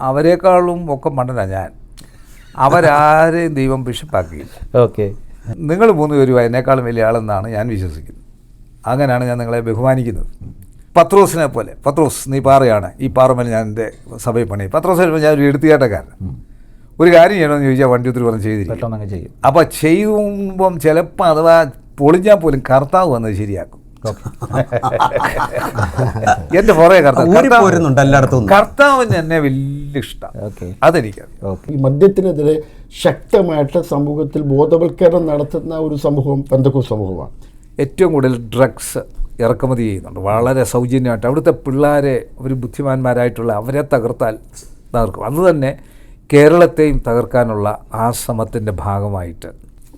അവരെക്കാളും ഒക്കെ മണ്ടനാണ് ഞാൻ. അവരാരെയും ദൈവം ബിഷപ്പാക്കിയില്ല. ഓക്കെ, നിങ്ങൾ 3 പേരും എന്നെക്കാളും വലിയ ആളെന്നാണ് ഞാൻ വിശ്വസിക്കുന്നത്. അങ്ങനെയാണ് ഞാൻ നിങ്ങളെ ബഹുമാനിക്കുന്നത്. പത്രോസിനെ പോലെ, പത്രോസ് നീ പാറയാണ്, ഈ പാറമേൽ ഞാൻ എൻ്റെ സഭയിൽ പണി. പത്രോസ് ഞാൻ ഒരു എടുത്തുകാട്ടക്കാരൻ. ഒരു കാര്യം ചെയ്യണമെന്ന് ചോദിച്ചാൽ വണ്ടി ഒത്തിരി പറഞ്ഞ് ചെയ്തിരിക്കും. അപ്പോൾ ചെയ്യുമ്പം ചിലപ്പോൾ അഥവാ പൊളിഞ്ഞാൽ പോലും കർത്താവ് വന്നത് ശരിയാക്കും. എൻ്റെ പുറകെ കർത്താവിന് എന്നെ വലിയ ഇഷ്ടമാണ്. അതെനിക്കറിയാം. ഈ മദ്യത്തിനെതിരെ ശക്തമായിട്ട് സമൂഹത്തിൽ ബോധവൽക്കരണം നടത്തുന്ന ഒരു സമൂഹം പെന്തക്കോസ്ത് സമൂഹമാണ്. ഏറ്റവും കൂടുതൽ ഡ്രഗ്സ് ഇറക്കുമതി ചെയ്യുന്നുണ്ട് വളരെ സൗജന്യമായിട്ട്. അവിടുത്തെ പിള്ളേരെ അവർ ബുദ്ധിമാന്മാരായിട്ടുള്ള അവരെ തകർക്കും. അതുതന്നെ കേരളത്തെയും തകർക്കാനുള്ള ആ ശ്രമത്തിൻ്റെ ഭാഗമായിട്ട്.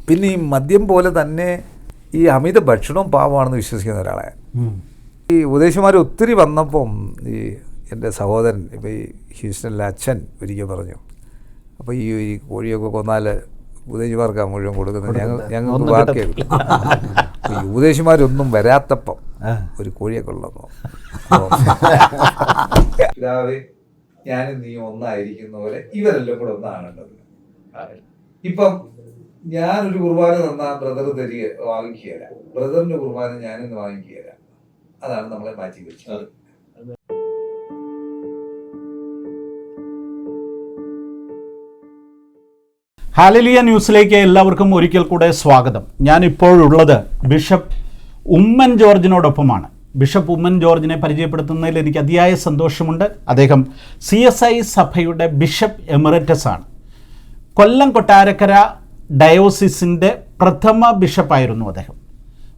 പിന്നെ ഈ മദ്യം പോലെ തന്നെ ഈ അമിത ഭക്ഷണവും പാവമാണെന്ന് വിശ്വസിക്കുന്ന ഒരാളെ ഈ ഉപദേശിമാർ ഒത്തിരി വന്നപ്പം ഈ എൻ്റെ സഹോദരൻ ഇപ്പോൾ ഈ ഹ്യൂസ്റ്റണിലെ അച്ഛൻ ഒരിക്കൽ പറഞ്ഞു, അപ്പോൾ ഈ കോഴിയൊക്കെ കൊന്നാൽ ഉപദേശിമാർക്കാണ് മുഴുവൻ കൊടുക്കുന്നത്, ഞങ്ങൾക്ക് ബാക്കിയാകും. ഈ ഉപദേശിമാരൊന്നും വരാത്തപ്പം ഒരു കോഴിയൊക്കെ ഉള്ളതോ ഞാനും നീ ഒന്നായിരിക്കുന്ന പോലെ ഇവരെല്ലാം കൂടെ ഒന്നാകേണ്ടത്. ഇപ്പം ഞാനൊരു കുർബാന തന്നാൽ ബ്രദർ വാങ്ങിക്കുകയില്ല, ബ്രദറിന്റെ കുർബാന ഞാനിന്ന് വാങ്ങിക്കുകയില്ല. അതാണ് നമ്മളെ മാറ്റി വെച്ചത്. ഹാലലിയ ന്യൂസിലേക്ക് എല്ലാവർക്കും ഒരിക്കൽ കൂടെ സ്വാഗതം. ഞാനിപ്പോഴുള്ളത് ബിഷപ്പ് ഉമ്മൻ ജോർജിനോടൊപ്പമാണ്. ബിഷപ്പ് ഉമ്മൻ ജോർജിനെ പരിചയപ്പെടുത്തുന്നതിൽ എനിക്ക് അതിയായ സന്തോഷമുണ്ട്. അദ്ദേഹം CSI സഭയുടെ ബിഷപ്പ് എമറിറ്റസ് ആണ്. കൊല്ലം കൊട്ടാരക്കര ഡയോസിസിൻ്റെ പ്രഥമ ബിഷപ്പായിരുന്നു അദ്ദേഹം.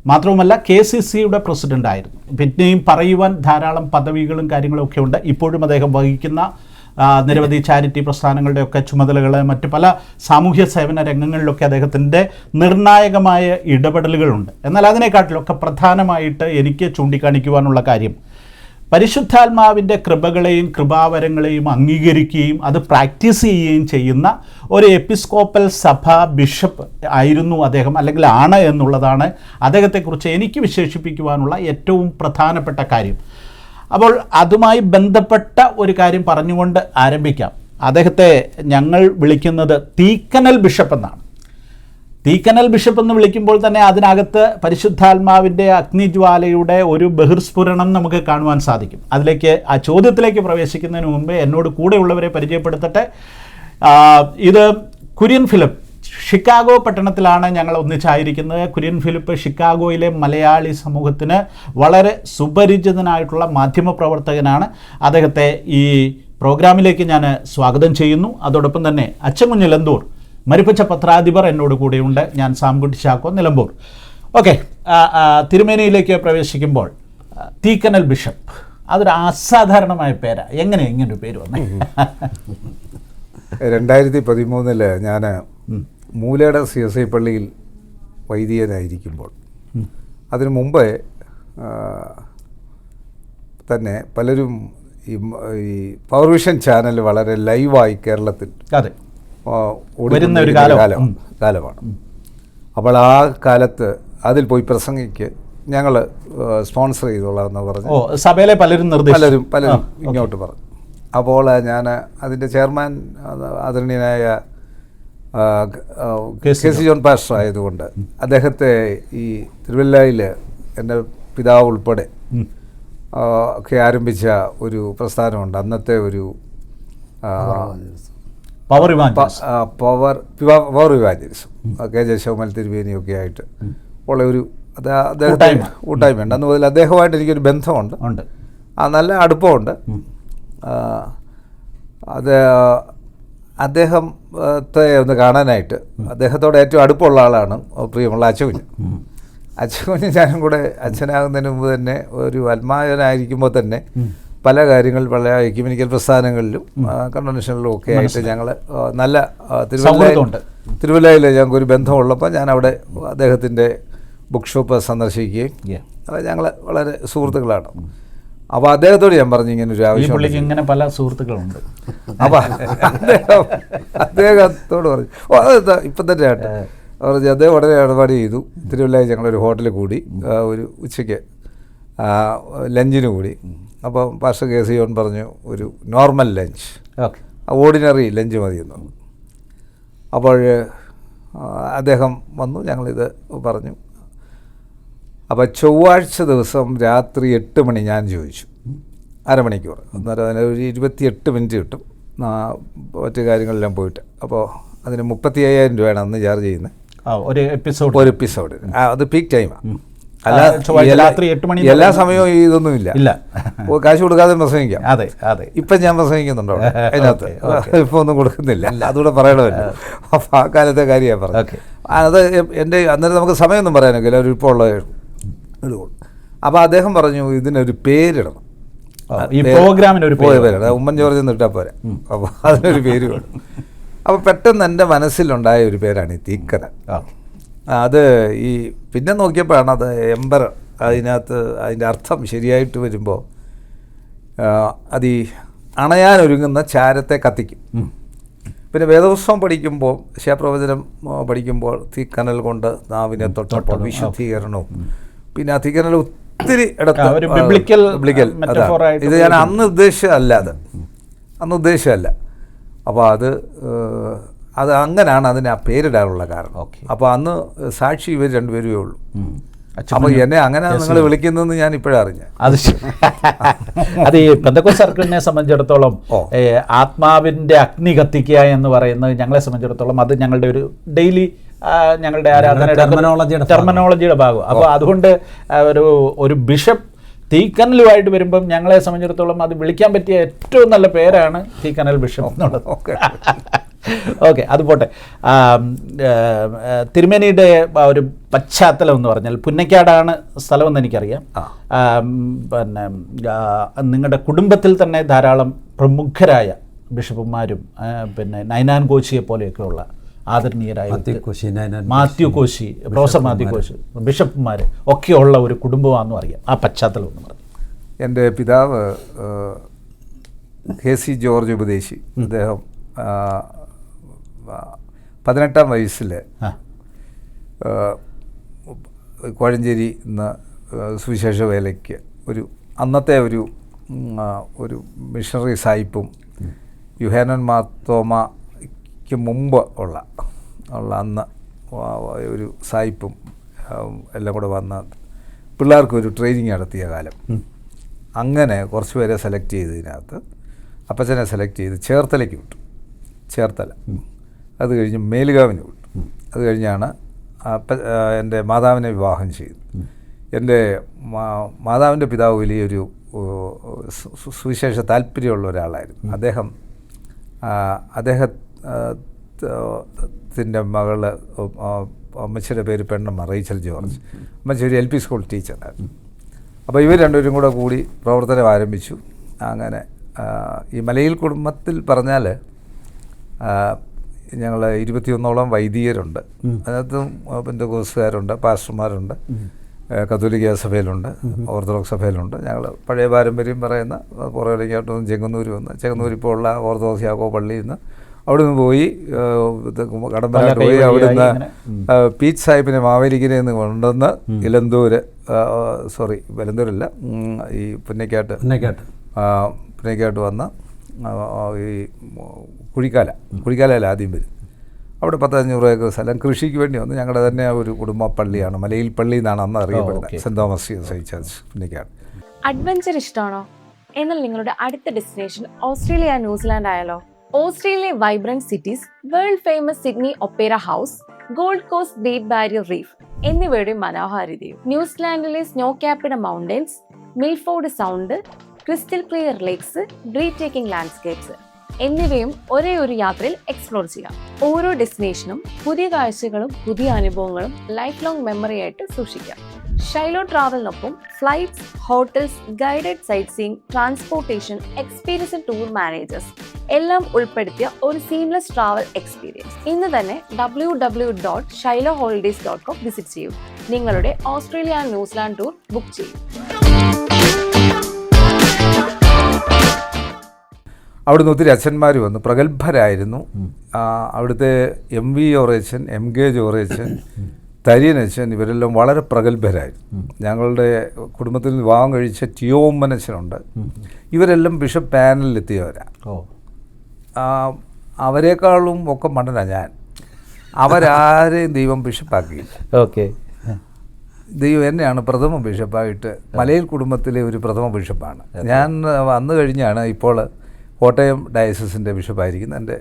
മാത്രവുമല്ല KCCയുടെ പ്രസിഡൻ്റ് ആയിരുന്നു. പിന്നെയും പറയുവാൻ ധാരാളം പദവികളും കാര്യങ്ങളും ഒക്കെ ഉണ്ട്. ഇപ്പോഴും അദ്ദേഹം വഹിക്കുന്ന നിരവധി ചാരിറ്റി പ്രസ്ഥാനങ്ങളുടെയൊക്കെ ചുമതലകൾ, മറ്റ് പല സാമൂഹ്യ സേവന രംഗങ്ങളിലൊക്കെ അദ്ദേഹത്തിൻ്റെ നിർണായകമായ ഇടപെടലുകളുണ്ട്. എന്നാൽ അതിനെക്കാട്ടിലൊക്കെ പ്രധാനമായിട്ട് എനിക്ക് ചൂണ്ടിക്കാണിക്കുവാനുള്ള കാര്യം പരിശുദ്ധാത്മാവിൻ്റെ കൃപകളെയും കൃപാവരങ്ങളെയും അംഗീകരിക്കുകയും അത് പ്രാക്ടീസ് ചെയ്യുകയും ചെയ്യുന്ന ഒരു എപ്പിസ്കോപ്പൽ സഭ ബിഷപ്പ് ആയിരുന്നു അദ്ദേഹം, അല്ലെങ്കിൽ ആണ് എന്നുള്ളതാണ് അദ്ദേഹത്തെക്കുറിച്ച് എനിക്ക് വിശേഷിപ്പിക്കുവാനുള്ള ഏറ്റവും പ്രധാനപ്പെട്ട കാര്യം. അപ്പോൾ അതുമായി ബന്ധപ്പെട്ട ഒരു കാര്യം പറഞ്ഞുകൊണ്ട് ആരംഭിക്കാം. അദ്ദേഹത്തെ ഞങ്ങൾ വിളിക്കുന്നത് തീക്കനൽ ബിഷപ്പ് എന്നാണ്. തീക്കനൽ ബിഷപ്പ് എന്ന് വിളിക്കുമ്പോൾ തന്നെ അതിനകത്ത് പരിശുദ്ധാത്മാവിൻ്റെ അഗ്നിജ്വാലയുടെ ഒരു ബഹിർസ്ഫുരണം നമുക്ക് കാണുവാൻ സാധിക്കും. ആ ചോദ്യത്തിലേക്ക് പ്രവേശിക്കുന്നതിന് മുമ്പ് എന്നോട് കൂടെയുള്ളവരെ പരിചയപ്പെടുത്തട്ടെ. ഇത് കുര്യൻ ഫിലിപ്പ്, ഷിക്കാഗോ പട്ടണത്തിലാണ് ഞങ്ങൾ ഒന്നിച്ചായിരിക്കുന്നത്. കുര്യൻ ഫിലിപ്പ് ഷിക്കാഗോയിലെ മലയാളി സമൂഹത്തിന് വളരെ സുപരിചിതനായിട്ടുള്ള മാധ്യമപ്രവർത്തകനാണ്. അദ്ദേഹത്തെ ഈ പ്രോഗ്രാമിലേക്ക് ഞാൻ സ്വാഗതം ചെയ്യുന്നു. അതോടൊപ്പം തന്നെ അച്ഛൻ നിലമ്പൂർ, മരിപ്പച്ച പത്രാധിപർ എന്നോട് കൂടെയുണ്ട്. ഞാൻ സാംകുട്ടി ചാക്കോ, നിലമ്പൂർ. ഓക്കെ, തിരുമേനിയിലേക്ക് പ്രവേശിക്കുമ്പോൾ തീക്കനൽ ബിഷപ്പ്, അതൊരു അസാധാരണമായ പേരാ. എങ്ങനെ ഇങ്ങനൊരു പേര് വന്നേ? 2013 ഞാൻ മൂലയുടെ CSI പള്ളിയിൽ വൈദികനായിരിക്കുമ്പോൾ, അതിനു മുമ്പേ തന്നെ പലരും ഈ പവർ വിഷൻ ചാനൽ വളരെ ലൈവായി കേരളത്തിൽ ഓടുന്ന ഒരു കാലമാണ്. അപ്പോൾ ആ കാലത്ത് അതിൽ പോയി പ്രസംഗിക്ക് ഞങ്ങൾ സ്പോൺസർ ചെയ്തോളാം എന്ന് പറഞ്ഞു സഭയിലെ പലരും ഇങ്ങോട്ട് പറഞ്ഞു. അപ്പോൾ ഞാൻ അതിൻ്റെ ചെയർമാൻ ആദരണീയനായ KC ജോൺ പാസ്റ്റർ ആയതുകൊണ്ട് അദ്ദേഹത്തെ ഈ തിരുവല്ലയിൽ എൻ്റെ പിതാവ് ഉൾപ്പെടെ ഒക്കെ ആരംഭിച്ച ഒരു പ്രസ്ഥാനമുണ്ട്. അന്നത്തെ ഒരു പവർ ഇവാഞ്ചലിസം KJ ശോമൽ തിരുവേനിയൊക്കെ ആയിട്ട് ഉള്ള ഒരു അദ്ദേഹത്തെ കൂട്ടായ്മയുണ്ട്. അന്ന് മുതൽ അദ്ദേഹമായിട്ട് എനിക്കൊരു ബന്ധമുണ്ട്, നല്ല അടുപ്പമുണ്ട്. അദ്ദേഹത്തെ ഒന്ന് കാണാനായിട്ട്, അദ്ദേഹത്തോട് ഏറ്റവും അടുപ്പമുള്ള ആളാണ് പ്രിയമുള്ള അച്ഛകുഞ്ഞ്. ഞാനും കൂടെ അച്ഛനാകുന്നതിന് മുമ്പ് തന്നെ ഒരു ആത്മാവനായിരിക്കുമ്പോൾ തന്നെ പല കാര്യങ്ങൾ പല എക്യുമെനിക്കൽ പ്രസ്ഥാനങ്ങളിലും കൺവെൻഷനിലും ഒക്കെ ആയിട്ട് ഞങ്ങൾ നല്ല തിരുവല്ലയിൽ ഞങ്ങൾക്കൊരു ബന്ധമുള്ളപ്പോൾ ഞാൻ അവിടെ അദ്ദേഹത്തിൻ്റെ ബുക്ക് ഷോപ്പ് സന്ദർശിക്കുകയും ഞങ്ങൾ വളരെ സുഹൃത്തുക്കളാണ്. അപ്പോൾ അദ്ദേഹത്തോട് ഞാൻ പറഞ്ഞു ഇങ്ങനെ ഒരു ആവശ്യം, ഇങ്ങനെ പല സുഹൃത്തുക്കളുണ്ട്. അപ്പോൾ അദ്ദേഹത്തോട് പറഞ്ഞു ഇപ്പം തന്നെ ആട്ടെ പറഞ്ഞു. അദ്ദേഹം ഉടനെ ഇടപാട് ചെയ്തു. തിരുവല്ലയിൽ ഞങ്ങളൊരു ഹോട്ടലിൽ കൂടി ഒരു ഉച്ചയ്ക്ക് ലഞ്ചിന് കൂടി. അപ്പോൾ പാസ്റ്റർ KC ജോൺ പറഞ്ഞു ഒരു നോർമൽ ലഞ്ച് ഓർഡിനറി ലഞ്ച് മതിയെന്ന് പറഞ്ഞു. അപ്പോൾ അദ്ദേഹം വന്നു, ഞങ്ങളിത് പറഞ്ഞു. അപ്പോൾ ചൊവ്വാഴ്ച ദിവസം രാത്രി 8 മണി ഞാൻ ചോദിച്ചു, അരമണിക്കൂർ, അന്നേരം അതിന് ഒരു 28 മിനിറ്റ് കിട്ടും മറ്റു കാര്യങ്ങളെല്ലാം പോയിട്ട്. അപ്പോൾ അതിന് 35,000 രൂപയാണ് അന്ന് ചാർജ് ചെയ്യുന്നത് ഒരു എപ്പിസോഡ്. അത് പീക്ക് ടൈമാണ്. രാത്രി 8 മണി എല്ലാ സമയവും ഇതൊന്നുമില്ല, കാശ് കൊടുക്കാതെ പ്രസംഗിക്കാം. അതെ അതെ. ഇപ്പം ഞാൻ പ്രസംഗിക്കുന്നുണ്ടോ അതിനകത്ത്? ഇപ്പം ഒന്നും കൊടുക്കുന്നില്ല, അതുകൂടെ പറയണമല്ലോ. അപ്പോൾ ആ കാലത്തെ കാര്യമാണ് പറഞ്ഞത്. അത് എൻ്റെ അന്നേരം നമുക്ക് സമയമൊന്നും പറയാനൊക്കെ ഒരു ഇപ്പോൾ ഉള്ള ഇടുകയുള്ളൂ. അപ്പോൾ അദ്ദേഹം പറഞ്ഞു ഇതിനൊരു പേരിടണം, ഈ പ്രോഗ്രാമിനൊരു പേരിടണം. ഉമ്മൻ ജോർജ് എന്ന് ഇട്ടാൽ പോരാ, അപ്പോൾ അതിനൊരു പേര് വേണം. അപ്പോൾ പെട്ടെന്ന് എൻ്റെ മനസ്സിലുണ്ടായ ഒരു പേരാണ് ഈ തീക്കനൽ. അത് ഈ പിന്നെ നോക്കിയപ്പോഴാണ് അത് എംബർ, അതിനകത്ത് അതിൻ്റെ അർത്ഥം ശരിയായിട്ട് വരുമ്പോൾ അത് ഈ അണയാനൊരുങ്ങുന്ന ചാരത്തെ കത്തിക്കും. പിന്നെ വേദപുസ്തകം പഠിക്കുമ്പോൾ, ശിവപ്രവചനം പഠിക്കുമ്പോൾ തീക്കനൽ കൊണ്ട് നാവിനെ തൊട്ടപ്പോൾ വിശുദ്ധീകരണവും, പിന്നെ ആ തീക്കനൽ ഒത്തിരി ബിബ്ലിക്കൽ ഇത് ഞാൻ അന്ന് ഉദ്ദേശിച്ചതല്ല, അന്ന് ഉദ്ദേശിച്ചതല്ല. അപ്പോൾ അത് അങ്ങനെയാണ് അതിന് ആ പേരിടാനുള്ള കാരണം. അപ്പോൾ അന്ന് സാക്ഷി ഇവർ രണ്ടുപേരുമേ ഉള്ളൂ. അപ്പോൾ എന്നെ അങ്ങനെ നിങ്ങൾ വിളിക്കുന്നതെന്ന് ഞാൻ ഇപ്പോഴാണ് അറിഞ്ഞത്. അത് ഈ പെന്തക്കോസ്ത് സർക്കിളിനെ സംബന്ധിച്ചിടത്തോളം ആത്മാവിൻ്റെ അഗ്നി കത്തിക്കുക എന്ന് പറയുന്നത് ഞങ്ങളെ സംബന്ധിച്ചിടത്തോളം അത് ഞങ്ങളുടെ ഒരു ഡെയിലി ഞങ്ങളുടെ ആരാധനയുടെ ടെർമിനോളജിയുടെ ഭാഗം. അപ്പോൾ അതുകൊണ്ട് ഒരു ബിഷപ്പ് തീക്കനലുമായിട്ട് വരുമ്പം ഞങ്ങളെ സംബന്ധിച്ചിടത്തോളം അത് വിളിക്കാൻ പറ്റിയ ഏറ്റവും നല്ല പേരാണ് തീക്കനൽ ബിഷപ്പ് എന്നുള്ളത്. ഓക്കെ, അത് പോട്ടെ. തിരുമേനിയുടെ ഒരു പശ്ചാത്തലം എന്ന് പറഞ്ഞാൽ പുന്നക്കാടാണ് സ്ഥലമെന്ന് എനിക്കറിയാം. പിന്നെ നിങ്ങളുടെ കുടുംബത്തിൽ തന്നെ ധാരാളം പ്രമുഖരായ ബിഷപ്പുമാരും പിന്നെ നൈനാൻ കോശിയെ പോലെയൊക്കെയുള്ള ആദരണീയരായ മാത്യു കോശി, പ്രൊഫസർ മാത്യു കോശി, ബിഷപ്പുമാർ ഒക്കെയുള്ള ഒരു കുടുംബമാണെന്നും അറിയാം. ആ പശ്ചാത്തലം എന്ന് പറഞ്ഞു. എൻ്റെ പിതാവ് KC ജോർജ് ഉപദേശി, അദ്ദേഹം 18-ാം വയസ്സിൽ കോഴഞ്ചേരി എന്ന സുവിശേഷ വേലയ്ക്ക് അന്നത്തെ ഒരു മിഷണറി സായിപ്പും യുഹാനൻ മാർത്തോമയ്ക്ക് മുമ്പ് ഉള്ള അന്ന് ഒരു സായിപ്പും എല്ലാം കൂടെ വന്ന പിള്ളേർക്കൊരു ട്രെയിനിങ് നടത്തിയ കാലം. അങ്ങനെ കുറച്ച് പേരെ സെലക്ട് ചെയ്തതിനകത്ത് അപ്പച്ചനെ സെലക്ട് ചെയ്ത് ചേർത്തലയ്ക്ക് വിട്ടു. ചേർത്തല, അത് കഴിഞ്ഞ് മേലുകാവിന് വിട്ടു. അത് കഴിഞ്ഞാണ് എൻ്റെ മാതാവിനെ വിവാഹം ചെയ്തു. എൻ്റെ മാതാവിൻ്റെ പിതാവ് വലിയൊരു സുവിശേഷ താല്പര്യമുള്ള ഒരാളായിരുന്നു. അദ്ദേഹത്തിൻ്റെ മകള്, അമ്മച്ചിയുടെ പേര് പെണ്ണമ്മ റേച്ചൽ ജോർജ്, അമ്മച്ചി ഒരു LP സ്കൂൾ ടീച്ചറായിരുന്നു. അപ്പോൾ ഇവർ രണ്ടുപേരും കൂടി പ്രവർത്തനം ആരംഭിച്ചു. അങ്ങനെ ഈ മലയിൽ കുടുംബത്തിൽ പറഞ്ഞാൽ ഞങ്ങൾ 21ഓളം വൈദികരുണ്ട്. അതിനകത്തും പെന്തക്കോസ്തുകാരുണ്ട്, പാസ്റ്റർമാരുണ്ട്, കത്തോലിക്ക സഭയിലുണ്ട്, ഓർത്തഡോക്സ് സഭയിലുണ്ട്. ഞങ്ങൾ പഴയ പാരമ്പര്യം പറയുന്ന പുറകിലേക്കായിട്ടൊന്നും ചെങ്ങന്നൂർ വന്ന്, ചെങ്ങന്നൂർ ഇപ്പോൾ ഉള്ള ഓർത്തഡോക്സ് യാക്കോ പള്ളിയിൽ നിന്ന് അവിടുന്ന് പോയി കടമ്പനാട്ട് പോയി, അവിടുന്ന് പീച്ച് സാഹിബിനെ മാവേലിക്കരയിൽ നിന്ന് കൊണ്ടുവന്ന് വെലന്തൂരല്ല, ഈ പുന്നക്കാട്ട് വന്ന് ഈ കുഴിക്കാലയിൽ ആദ്യം വരും. അവിടെ 10-500 ഏക്കർ സ്ഥലം കൃഷിക്ക് വേണ്ടി വന്ന് ഞങ്ങളുടെ തന്നെ ഒരു കുടുംബ പള്ളിയാണ്, മലയിൽ പള്ളി എന്നാണ് അന്ന് അറിയപ്പെടുന്നത്, saint Thomas church Punnakkad. Adventure ഇഷ്ടമാണോ? എന്നാൽ നിങ്ങളുടെ അടുത്ത ഡെസ്റ്റിനേഷൻ ഓസ്ട്രേലിയ, ന്യൂസിലാൻഡ് ആയാലോ? ഓസ്ട്രേലിയയിലെ vibrant cities, world famous Sydney Opera House, Gold Coast Great Barrier Reef എന്നിവയുടെ മനോഹാരിതയും, ന്യൂസിലാൻഡിലെ snow capped mountains, Milford Sound, crystal clear lakes, breathtaking landscapes എന്നിവയും ഒരേ ഒരു യാത്രയിൽ എക്സ്പ്ലോർ ചെയ്യാം. ഓരോ ഡെസ്റ്റിനേഷനും പുതിയ കാഴ്ചകളും പുതിയ അനുഭവങ്ങളും ലൈഫ് ലോങ് മെമ്മറി ആയിട്ട് സൂക്ഷിക്കാം. ഷൈലോ ട്രാവലിനൊപ്പം flights, hotels, guided sightseeing, transportation, experience tour managers എല്ലാം ഉൾപ്പെടുത്തിയ ഒരു സീംലെസ് ട്രാവൽ എക്സ്പീരിയൻസ്. ഇന്ന് തന്നെ www.shiloholidays.com വിസിറ്റ് ചെയ്യൂ. നിങ്ങളുടെ Australia and New Zealand tour book ചെയ്യൂ. അവിടുന്ന് ഒത്തിരി അച്ഛന്മാർ വന്നു, പ്രഗത്ഭരായിരുന്നു. അവിടുത്തെ MV ജോറേച്ചൻ, MK ജോറേച്ചൻ, തരിയനച്ഛൻ, ഇവരെല്ലാം വളരെ പ്രഗത്ഭരായിരുന്നു. ഞങ്ങളുടെ കുടുംബത്തിൽ നിന്ന് വിവാഹം കഴിച്ച ടിയോമ്മനച്ഛനുണ്ട്. ഇവരെല്ലാം ബിഷപ്പ് പാനലിലെത്തിയവരാണ്. അവരെക്കാളും ഒക്കെ മണ്ടനാണ് ഞാൻ. അവരാരെയും ദൈവം ബിഷപ്പാക്കിയില്ല. ഓക്കെ. ദൈവം എന്നെയാണ് പ്രഥമ ബിഷപ്പായിട്ട്, മലയിൽ കുടുംബത്തിലെ ഒരു പ്രഥമ ബിഷപ്പാണ് ഞാൻ. വന്നു കഴിഞ്ഞാണ് ഇപ്പോൾ കോട്ടയം ഡയസിസിൻ്റെ ബിഷപ്പായിരിക്കുന്ന എൻ്റെ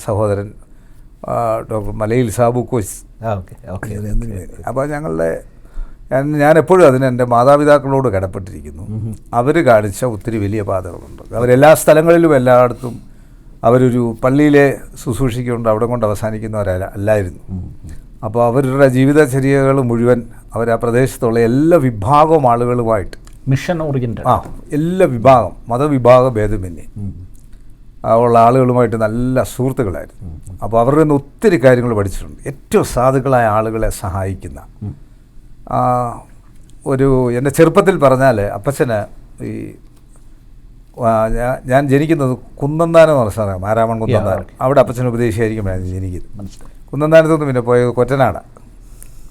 സഹോദരൻ ഡോക്ടർ മലയിൽ സാബു കോച്ച്. അപ്പോൾ ഞാൻ എപ്പോഴും അതിന് എൻ്റെ മാതാപിതാക്കളോട് കടപ്പെട്ടിരിക്കുന്നു. അവർ കാണിച്ച ഒത്തിരി വലിയ പാതകളുണ്ട്. അവരെല്ലാ സ്ഥലങ്ങളിലും എല്ലായിടത്തും അവരൊരു പള്ളിയിലെ ശുശ്രൂഷിക്കൊണ്ട് അവിടെ കൊണ്ട് അവസാനിക്കുന്നവരല്ലായിരുന്നു. അപ്പോൾ അവരുടെ ജീവിതചര്യകൾ മുഴുവൻ അവർ ആ പ്രദേശത്തുള്ള എല്ലാ വിഭാഗം ആളുകളുമായിട്ട് മിഷൻ ഓറിയൻറ്റഡ് എല്ലാ വിഭാഗം മതവിഭാഗ ഭേദമന്യേ ഉള്ള ആളുകളുമായിട്ട് നല്ല സുഹൃത്തുക്കളായിരുന്നു. അപ്പോൾ അവരുടെ നിന്ന് ഒത്തിരി കാര്യങ്ങൾ പഠിച്ചിട്ടുണ്ട്. ഏറ്റവും സാധുക്കളായ ആളുകളെ സഹായിക്കുന്ന എൻ്റെ ചെറുപ്പത്തിൽ പറഞ്ഞാൽ അപ്പച്ചന് ഈ ഞാൻ ജനിക്കുന്നത് കുന്നന്താനം എന്ന് പറഞ്ഞ സ്ഥലമാണ്, മാരാമൺ കുന്നന്താനം. അവിടെ അപ്പച്ചൻ ഉപദേശിയായിരിക്കുമ്പോഴാണ് ജനിക്കുന്നത്. കുന്നന്താനത്തുനിന്ന് പിന്നെ പോയത് കൊറ്റനാട്.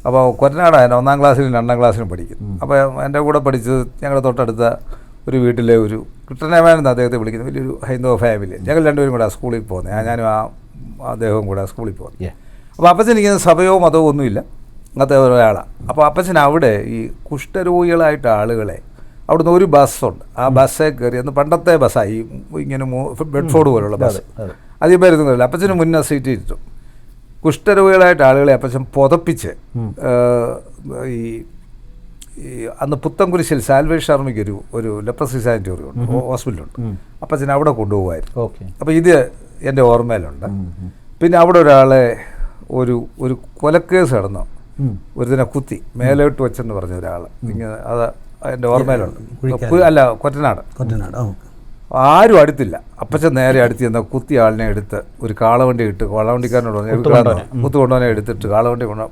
അപ്പോൾ കൊറ്റനാടാണ് 1-ാം ക്ലാസ്സിലും 2-ാം ക്ലാസ്സിലും പഠിക്കുന്നത്. അപ്പോൾ എൻ്റെ കൂടെ പഠിച്ചത് ഞങ്ങളുടെ തൊട്ടടുത്ത ഒരു വീട്ടിലെ ഒരു കിട്ടനമാനെന്ന് അദ്ദേഹത്തെ വിളിക്കുന്നത് വലിയൊരു ഹൈന്ദവ ഫാമിലി. ഞങ്ങൾ രണ്ടുപേരും കൂടെ സ്കൂളിൽ പോകുന്നത്, ഞാനും അദ്ദേഹവും കൂടെ സ്കൂളിൽ പോകുന്നത്. അപ്പോൾ അപ്പച്ചൻ എനിക്ക് സഭയോ മതമോ ഒന്നുമില്ല, അങ്ങനത്തെ ഒരാളാണ്. അപ്പോൾ അപ്പച്ചൻ അവിടെ ഈ കുഷ്ഠരോഗികളായിട്ട് ആളുകളെ അവിടുന്ന് ഒരു ബസ്സുണ്ട്, ആ ബസ്സേ കയറി, അന്ന് പണ്ടത്തെ ബസ്സായി ഇങ്ങനെ ബെഡ്ഫോർഡ് പോലുള്ള ബസ്, അധികം പേരൊന്നും കയറില്ല. അപ്പച്ചന് മുന്നേ സീറ്റ് ഇരുത്തും. കുഷ്ഠരോഗികളായിട്ട് ആളുകളെ അപ്പച്ചൻ പുതപ്പിച്ച് ഈ അന്ന് പുത്തൻകുരിശിൽ സാൽവേഷൻ ആർമിക്ക് ഒരു ലെപ്രസി സാനിറ്റോറിയം ഉണ്ട്, ഹോസ്പിറ്റലുണ്ട്. അപ്പച്ചൻ അവിടെ കൊണ്ടുപോകുമായിരുന്നു. അപ്പോൾ ഇത് എൻ്റെ ഓർമ്മയിലുണ്ട്. പിന്നെ അവിടെ ഒരാളെ ഒരു കൊലക്കേസ് നടന്നു, ഒരുതിനെ കുത്തി മേലോട്ട് വെച്ചെന്ന് പറഞ്ഞ ഒരാൾ, ഇങ്ങനെ അത് എൻ്റെ ഓർമ്മയിലുണ്ട്. അല്ല, കൊറ്റനാട്. ആരും അടുത്തില്ല. അപ്പച്ചൻ നേരെ അടുത്ത് ചെന്ന കുത്തി ആളിനെ എടുത്ത് ഒരു കാളവണ്ടി ഇട്ട് കാളവണ്ടിക്കാരനോട് കുത്തു കൊണ്ടുപോകാനെ എടുത്തിട്ട് കാളവണ്ടി കൊണ്ട്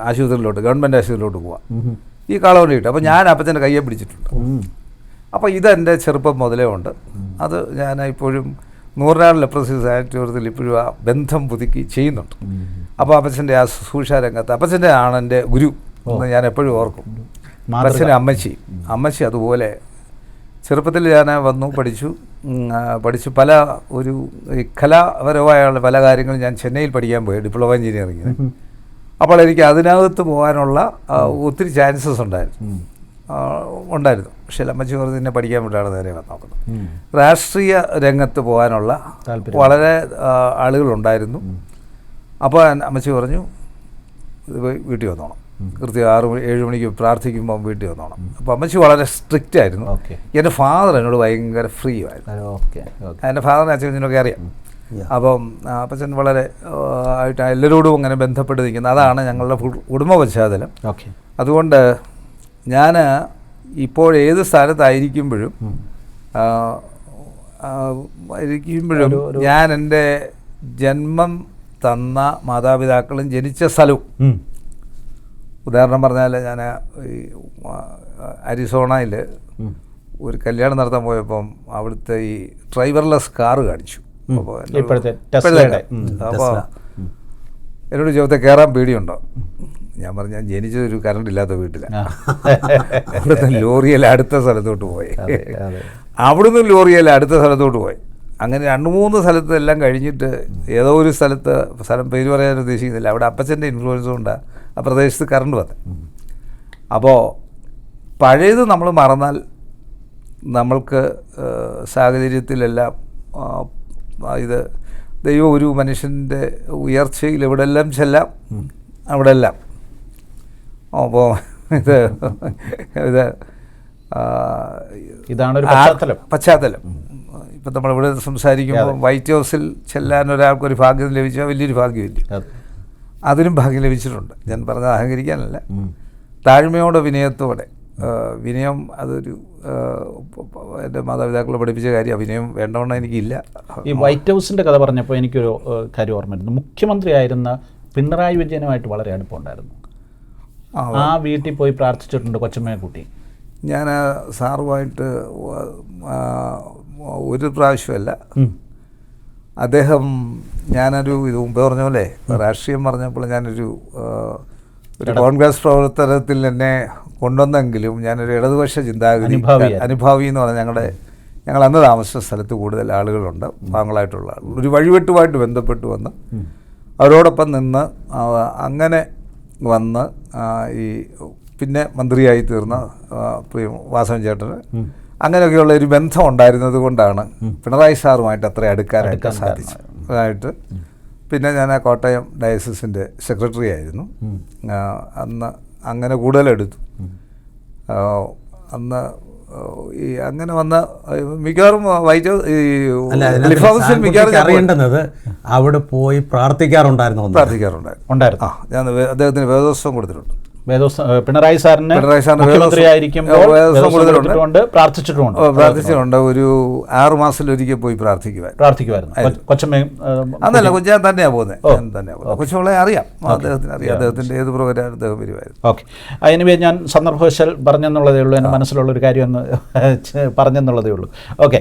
ആശുപത്രിയിലോട്ട്, ഗവൺമെൻറ് ആശുപത്രിയിലോട്ട് പോവാം ഈ കാളവണ്ടി ഇട്ട്. അപ്പോൾ ഞാൻ അപ്പച്ചൻ്റെ കയ്യെ പിടിച്ചിട്ടുണ്ട്. അപ്പോൾ ഇതെൻ്റെ ചെറുപ്പം മുതലേ ഉണ്ട്. അത് ഞാൻ ഇപ്പോഴും 100 ലെപ്രസി സാനിറ്റോറിയത്തിൽ ഇപ്പോഴും ആ ബന്ധം പുതുക്കി ചെയ്യുന്നുണ്ട്. അപ്പോൾ അപ്പച്ചൻ്റെ ആ ശുശ്രൂഷ രംഗത്ത് അപ്പച്ചൻ്റെ ആണ് എൻ്റെ ഗുരു എന്ന് ഞാൻ എപ്പോഴും ഓർക്കും. അപ്പച്ചൻ്റെ അമ്മച്ചി അതുപോലെ ചെറുപ്പത്തിൽ ഞാൻ വന്നു പഠിച്ചു പല ഈ കലാപരമായുള്ള പല കാര്യങ്ങളും ഞാൻ ചെന്നൈയിൽ പഠിക്കാൻ പോയി, ഡിപ്ലോമ എഞ്ചിനീയറിങ്ങിന്. അപ്പോൾ എനിക്ക് അതിനകത്ത് പോകാനുള്ള ഒത്തിരി ചാൻസസ് ഉണ്ടായിരുന്നു. പക്ഷേ അമ്മച്ചി പറഞ്ഞ് എന്നെ പഠിക്കാൻ വേണ്ടിയാണ് നേരെ നോക്കുന്നത്. രാഷ്ട്രീയ രംഗത്ത് പോകാനുള്ള വളരെ ആളുകളുണ്ടായിരുന്നു. അപ്പോൾ അമ്മച്ചി പറഞ്ഞു വീട്ടിൽ വന്നോണം, കൃത്യം 6-7 മണിക്ക് പ്രാർത്ഥിക്കുമ്പോൾ വീട്ടിൽ വന്നോണം. അപ്പോൾ അമ്മച്ചി വളരെ സ്ട്രിക്റ്റ് ആയിരുന്നു. എൻ്റെ ഫാദർ എന്നോട് ഭയങ്കര ഫ്രീ ആയിരുന്നു. എൻ്റെ ഫാദറിനെ അച്ഛനൊക്കെ അറിയാം. അപ്പം അപ്പച്ചൻ വളരെ ആയിട്ട് എല്ലാവരോടും അങ്ങനെ ബന്ധപ്പെട്ട് നിൽക്കുന്ന അതാണ് ഞങ്ങളുടെ കുടുംബ പശ്ചാത്തലം. അതുകൊണ്ട് ഞാൻ ഇപ്പോൾ ഏത് സ്ഥലത്തായിരിക്കുമ്പോഴും ഞാൻ എൻ്റെ ജന്മം തന്ന മാതാപിതാക്കളും ജനിച്ച സ്ഥലവും, ഉദാഹരണം പറഞ്ഞാൽ ഞാൻ ഈ അരിസോണയിൽ ഒരു കല്യാണം നടത്താൻ പോയപ്പം അവിടുത്തെ ഈ ഡ്രൈവർലെസ് കാറ് കാണിച്ചു. അപ്പോൾ എന്നോട് ചോദിച്ചാൽ കയറാൻ പേടിയുണ്ടോ? ഞാൻ പറഞ്ഞു ഞാൻ ജനിച്ചതൊരു കറണ്ട് ഇല്ലാത്ത വീട്ടിലാണ്. അവിടുത്തെ ലോറിയിൽ അടുത്ത സ്ഥലത്തോട്ട് പോയി, അവിടുന്ന് ലോറിയിൽ അടുത്ത സ്ഥലത്തോട്ട് പോയി. അങ്ങനെ 2-3 സ്ഥലത്ത് എല്ലാം കഴിഞ്ഞിട്ട് ഏതോ ഒരു സ്ഥലം പേര് പറയാൻ ഉദ്ദേശിക്കുന്നില്ല, അവിടെ അപ്പച്ചൻ്റെ ഇൻഫ്ലുവൻസ് കൊണ്ടാണ് ആ പ്രദേശത്ത് കറണ്ട് വന്നത്. അപ്പോൾ പഴയത് നമ്മൾ മറന്നാൽ നമ്മൾക്ക് സാഹചര്യത്തിലെല്ലാം ഇത് ദൈവം ഒരു മനുഷ്യൻ്റെ ഉയർച്ചയിൽ എവിടെല്ലാം ചെല്ലാം അവിടെല്ലാം. അപ്പോൾ ഇതാണ് പശ്ചാത്തലം. ഇപ്പം നമ്മളിവിടെ സംസാരിക്കുമ്പോൾ വൈറ്റ് ഹൗസിൽ ചെല്ലാൻ ഒരാൾക്കൊരു ഭാഗ്യം ലഭിച്ചാൽ വലിയൊരു ഭാഗ്യമില്ല. അതിനും ഭാഗ്യം ലഭിച്ചിട്ടുണ്ട്. ഞാൻ പറഞ്ഞത് അഹങ്കരിക്കാനല്ല, താഴ്മയോടെ വിനയത്തോടെ. വിനയം അതൊരു എൻ്റെ മാതാപിതാക്കളെ പഠിപ്പിച്ച കാര്യം. വിനയം വേണ്ടവണ്ണം എനിക്കില്ല. ഈ വൈറ്റ് ഹൗസിൻ്റെ കഥ പറഞ്ഞപ്പോൾ എനിക്കൊരു കാര്യം ഓർമ്മയുണ്ട്. മുഖ്യമന്ത്രിയായിരുന്ന പിണറായി വിജയനുമായിട്ട് വളരെ അടുപ്പമുണ്ടായിരുന്നു. ആ വീട്ടിൽ പോയി പ്രാർത്ഥിച്ചിട്ടുണ്ട് കൊച്ചമ്മയെ കൂട്ടി. ഞാൻ സാറുമായിട്ട് ഒരു പ്രാവശ്യമല്ല, അദ്ദേഹം ഞാനൊരു ഇത് മുമ്പ് പറഞ്ഞ പോലെ രാഷ്ട്രീയം പറഞ്ഞപ്പോൾ ഞാനൊരു കോൺഗ്രസ് പ്രവർത്തനത്തിൽ എന്നെ കൊണ്ടുവന്നെങ്കിലും ഞാനൊരു ഇടതുപക്ഷ ചിന്താഗതി അനുഭാവി എന്ന് പറഞ്ഞാൽ ഞങ്ങളുടെ ഞങ്ങൾ അന്ന് താമസിച്ച സ്ഥലത്ത് കൂടുതൽ ആളുകളുണ്ട്, പാവങ്ങളായിട്ടുള്ള ആളുകൾ. ഒരു വഴിവെട്ടുമായിട്ട് ബന്ധപ്പെട്ട് വന്ന് അവരോടൊപ്പം നിന്ന് അങ്ങനെ വന്ന് ഈ പിന്നെ മന്ത്രിയായി തീർന്ന വാസവൻ ചേട്ടന് അങ്ങനെയൊക്കെയുള്ള ഒരു ബന്ധം ഉണ്ടായിരുന്നത് കൊണ്ടാണ് പിണറായി സാറുമായിട്ട് അത്ര അടുക്കാനായിട്ട് സാധിച്ചത്. അതായിട്ട് പിന്നെ ഞാൻ ആ കോട്ടയം ഡയസിസിൻ്റെ സെക്രട്ടറി ആയിരുന്നു അന്ന്. അങ്ങനെ കൂടുതലെടുത്തു അന്ന്. ഈ അങ്ങനെ വന്ന മിക്കവാറും അറിയേണ്ടത് അവിടെ പോയി പ്രാർത്ഥിക്കാറുണ്ടായിരുന്നു. ഞാൻ അദ്ദേഹത്തിന് വേദോത്സവം കൊടുത്തിട്ടുണ്ട്. പിണറായി സാറിന് പ്രാർത്ഥിച്ചിട്ടുണ്ട്. ഒരു 6 മാസത്തിലൊരിക്കൽ പോയി പ്രാർത്ഥിക്കുമായിരുന്നു. അതല്ല, കൊച്ചാൻ തന്നെയാണ് പോകുന്നത്. കൊച്ചുമോളെ അറിയാം, അദ്ദേഹത്തിന് അറിയാം, അദ്ദേഹത്തിൻ്റെ ഏത് പ്രോഗ്രാം അദ്ദേഹം വരുമായിരുന്നു. ഓക്കെ, അതിനുവേ ഞാൻ സന്ദർഭവശാൽ പറഞ്ഞെന്നുള്ളതേ ഉള്ളൂ, എൻ്റെ മനസ്സിലുള്ള ഒരു കാര്യം ഒന്ന് പറഞ്ഞെന്നുള്ളതേ ഉള്ളൂ. ഓക്കെ,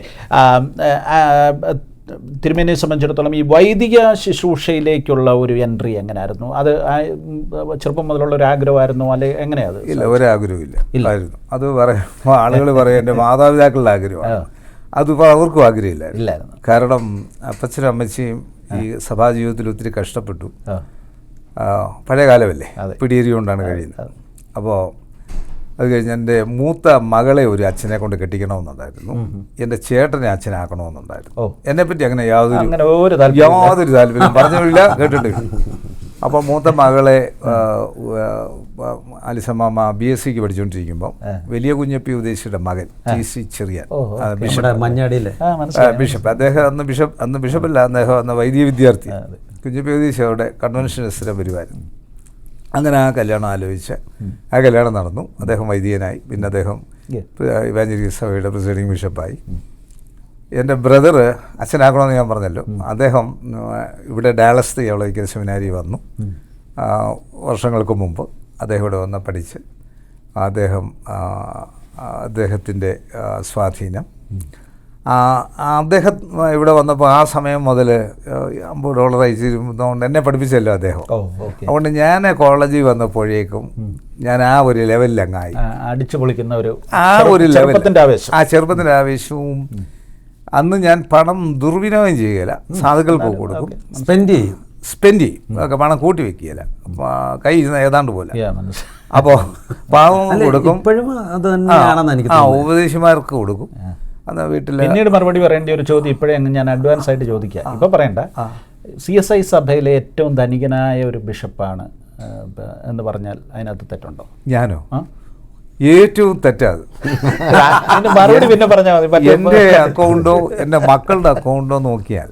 തിരുമേനിയെ സംബന്ധിച്ചിടത്തോളം ഈ വൈദിക ശുശ്രൂഷയിലേക്കുള്ള ഒരു എൻട്രി എങ്ങനെയായിരുന്നു? അത് ചെറുപ്പം മുതലുള്ള ഒരു ആഗ്രഹമായിരുന്നു അല്ലെ എങ്ങനെയാണ്? ഇല്ല, ഒരാഗ്രഹവും ഇല്ലായിരുന്നു. അത് പറയുമ്പോൾ ആളുകൾ പറയും എൻ്റെ മാതാപിതാക്കളുടെ ആഗ്രഹമാണ്. അതിപ്പോൾ അവർക്കും ആഗ്രഹമില്ലായിരുന്നു. കാരണം അപ്പച്ചനും അമ്മച്ചിയും ഈ സഭാജീവിതത്തിൽ ഒത്തിരി കഷ്ടപ്പെട്ടു. പഴയ കാലമല്ലേ, പിടിയേരി കൊണ്ടാണ് കഴിയുന്നത്. അപ്പോൾ അത് കഴിഞ്ഞ് എൻ്റെ മൂത്ത മകളെ ഒരു അച്ഛനെ കൊണ്ട് കെട്ടിക്കണമെന്നുണ്ടായിരുന്നു. എൻ്റെ ചേട്ടനെ അച്ഛനാക്കണമെന്നുണ്ടായിരുന്നു. എന്നെപ്പറ്റി അങ്ങനെ യാതൊരു താല്പര്യം പറഞ്ഞില്ല, കേട്ടിട്ടില്ല. അപ്പോൾ മൂത്ത മകളെ അലിസമ്മ BSc പഠിച്ചുകൊണ്ടിരിക്കുമ്പോൾ വലിയ കുഞ്ഞപ്പി ഉദ്ദേശിയുടെ മകൻ TC ചെറിയാൻ ബിഷപ്പ്, അദ്ദേഹം അന്ന് ബിഷപ്പല്ല, അദ്ദേഹം അന്ന് വൈദിക വിദ്യാർത്ഥി. കുഞ്ഞപ്പി ഉദ്ദേശി അവിടെ കൺവെൻഷൻ സ്ഥിരം വരുമായിരുന്നു. അങ്ങനെ ആ കല്യാണം ആലോചിച്ച് ആ കല്യാണം നടന്നു. അദ്ദേഹം വൈദികനായി. പിന്നെ അദ്ദേഹം ഇവാഞ്ചലിസ്റ്റ് സഭയുടെ പ്രിസൈഡിംഗ് ബിഷപ്പായി. എൻ്റെ ബ്രദർ അച്ഛനാക്കണമെന്ന് ഞാൻ പറഞ്ഞല്ലോ, അദ്ദേഹം ഇവിടെ ഡാലസ് തിയോളജിക്കൽ സെമിനാരി വന്നു. വർഷങ്ങൾക്ക് മുമ്പ് അദ്ദേഹം ഇവിടെ വന്ന് പഠിച്ച് അദ്ദേഹത്തിൻ്റെ സ്വാധീനം അദ്ദേഹം ഇവിടെ വന്നപ്പോൾ ആ സമയം മുതൽ $50 അയച്ചിരുന്നതുകൊണ്ട് എന്നെ പഠിപ്പിച്ചല്ലോ അദ്ദേഹം. അതുകൊണ്ട് ഞാൻ കോളേജിൽ വന്നപ്പോഴേക്കും ഞാൻ ആ ഒരു ലെവലിൽ അങ്ങായി. അടിച്ചു പൊളിക്കുന്ന ഒരു ചെറുപ്പത്തിൻ്റെ ആവേശവും. അന്ന് ഞാൻ പണം ദുർവിനിയോഗം ചെയ്യുകയില്ല, സാധുക്കൾക്ക് കൊടുക്കും, സ്പെൻഡ് ചെയ്യും, ഒക്കെ പണം കൂട്ടി വെക്കുകയില്ല, കൈ ഇരുന്ന് ഏതാണ്ട് പോലെ. അപ്പോൾ പാവം കൊടുക്കും, ഉപദേശിമാർക്ക് കൊടുക്കും. പിന്നീട് മറുപടി പറയേണ്ട ഒരു ചോദ്യം ഇപ്പോഴേ ഞാൻ അഡ്വാൻസ് ആയിട്ട് ചോദിക്കാം, ഇപ്പോൾ പറയണ്ട. CSI സഭയിലെ ഏറ്റവും ധനികനായ ഒരു ബിഷപ്പാണ് എന്ന് പറഞ്ഞാൽ അതിനകത്ത് തെറ്റുണ്ടോ? ഞാനോ? ഏറ്റവും തെറ്റാത്. മറുപടി പിന്നെ പറഞ്ഞാൽ മതി. എൻ്റെ അക്കൗണ്ടോ എൻ്റെ മക്കളുടെ അക്കൗണ്ടോ നോക്കിയാൽ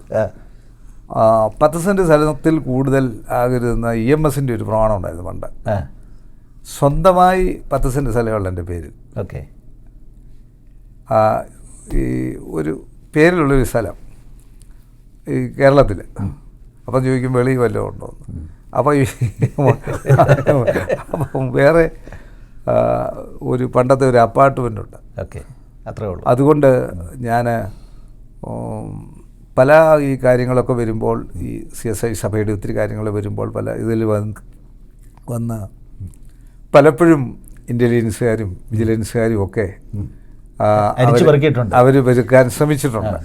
10 സെൻറ്റ് സ്ഥലത്തിൽ കൂടുതൽ ആകരുതെന്ന EMSൻ്റെ ഒരു പ്രമാണം ഉണ്ടായിരുന്നു പണ്ട്. സ്വന്തമായി 10 സെൻറ്റ് സ്ഥലമുള്ള എൻ്റെ പേരിൽ. ഓക്കെ, ഈ ഒരു പേരിലുള്ളൊരു സ്ഥലം ഈ കേരളത്തിൽ. അപ്പം ചോദിക്കും വെളി വല്ലതും ഉണ്ടോ എന്ന്. അപ്പം വേറെ ഒരു പണ്ടത്തെ ഒരു അപ്പാർട്ട്മെൻ്റ് ഉണ്ട്. ഓക്കെ, അത്രേ ഉള്ളൂ. അതുകൊണ്ട് ഞാൻ പല ഈ കാര്യങ്ങളൊക്കെ വരുമ്പോൾ, ഈ CSI സഭയുടെ ഒത്തിരി കാര്യങ്ങൾ വരുമ്പോൾ പല ഇതിൽ വന്ന് പലപ്പോഴും ഇൻ്റലിജൻസുകാരും വിജിലൻസുകാരും ഒക്കെ അവർ വരുക്കാൻ ശ്രമിച്ചിട്ടുണ്ട്.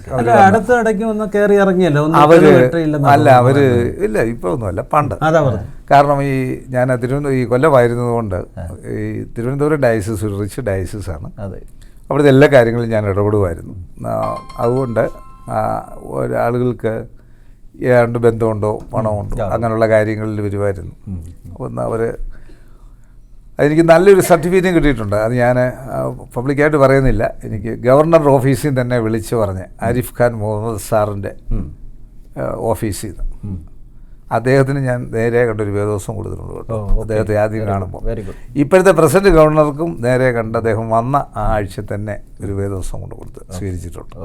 അവര് ഇല്ല, ഇപ്പോൾ ഒന്നുമല്ല, പണ്ട്. കാരണം ഈ ഞാൻ ഈ കൊല്ലമായിരുന്നതുകൊണ്ട് ഈ തിരുവനന്തപുരം ഡയസിസ് ഒരു റിച്ച് ഡയസിസാണ്. അവിടുത്തെ എല്ലാ കാര്യങ്ങളും ഞാൻ ഇടപെടുമായിരുന്നു. അതുകൊണ്ട് ഒരാളുകൾക്ക് ഏതാണ്ട് ബന്ധമുണ്ടോ പണമുണ്ടോ അങ്ങനെയുള്ള കാര്യങ്ങളിൽ വരുമായിരുന്നു. ഒന്ന് അവർ അതെനിക്ക് നല്ലൊരു സർട്ടിഫിക്കറ്റും കിട്ടിയിട്ടുണ്ട്. അത് ഞാൻ പബ്ലിക്കായിട്ട് പറയുന്നില്ല. എനിക്ക് ഗവർണറുടെ ഓഫീസിൽ നിന്ന് തന്നെ വിളിച്ച് പറഞ്ഞ് ആരിഫ് ഖാൻ മുഹമ്മദ് സാറിൻ്റെ ഓഫീസിൽ നിന്ന് അദ്ദേഹത്തിന് ഞാൻ നേരെ കണ്ടൊരു വേദോത്സവം കൊടുത്തിട്ടുണ്ട് കേട്ടോ. അദ്ദേഹത്തെ ആദ്യം കാണുമ്പോൾ ഇപ്പോഴത്തെ പ്രസിഡന്റ് ഗവർണർക്കും നേരെ കണ്ട് അദ്ദേഹം വന്ന ആ ആഴ്ച തന്നെ ഒരു വേദോത്സവം കൊണ്ട് കൊടുത്ത് സ്വീകരിച്ചിട്ടുണ്ട്.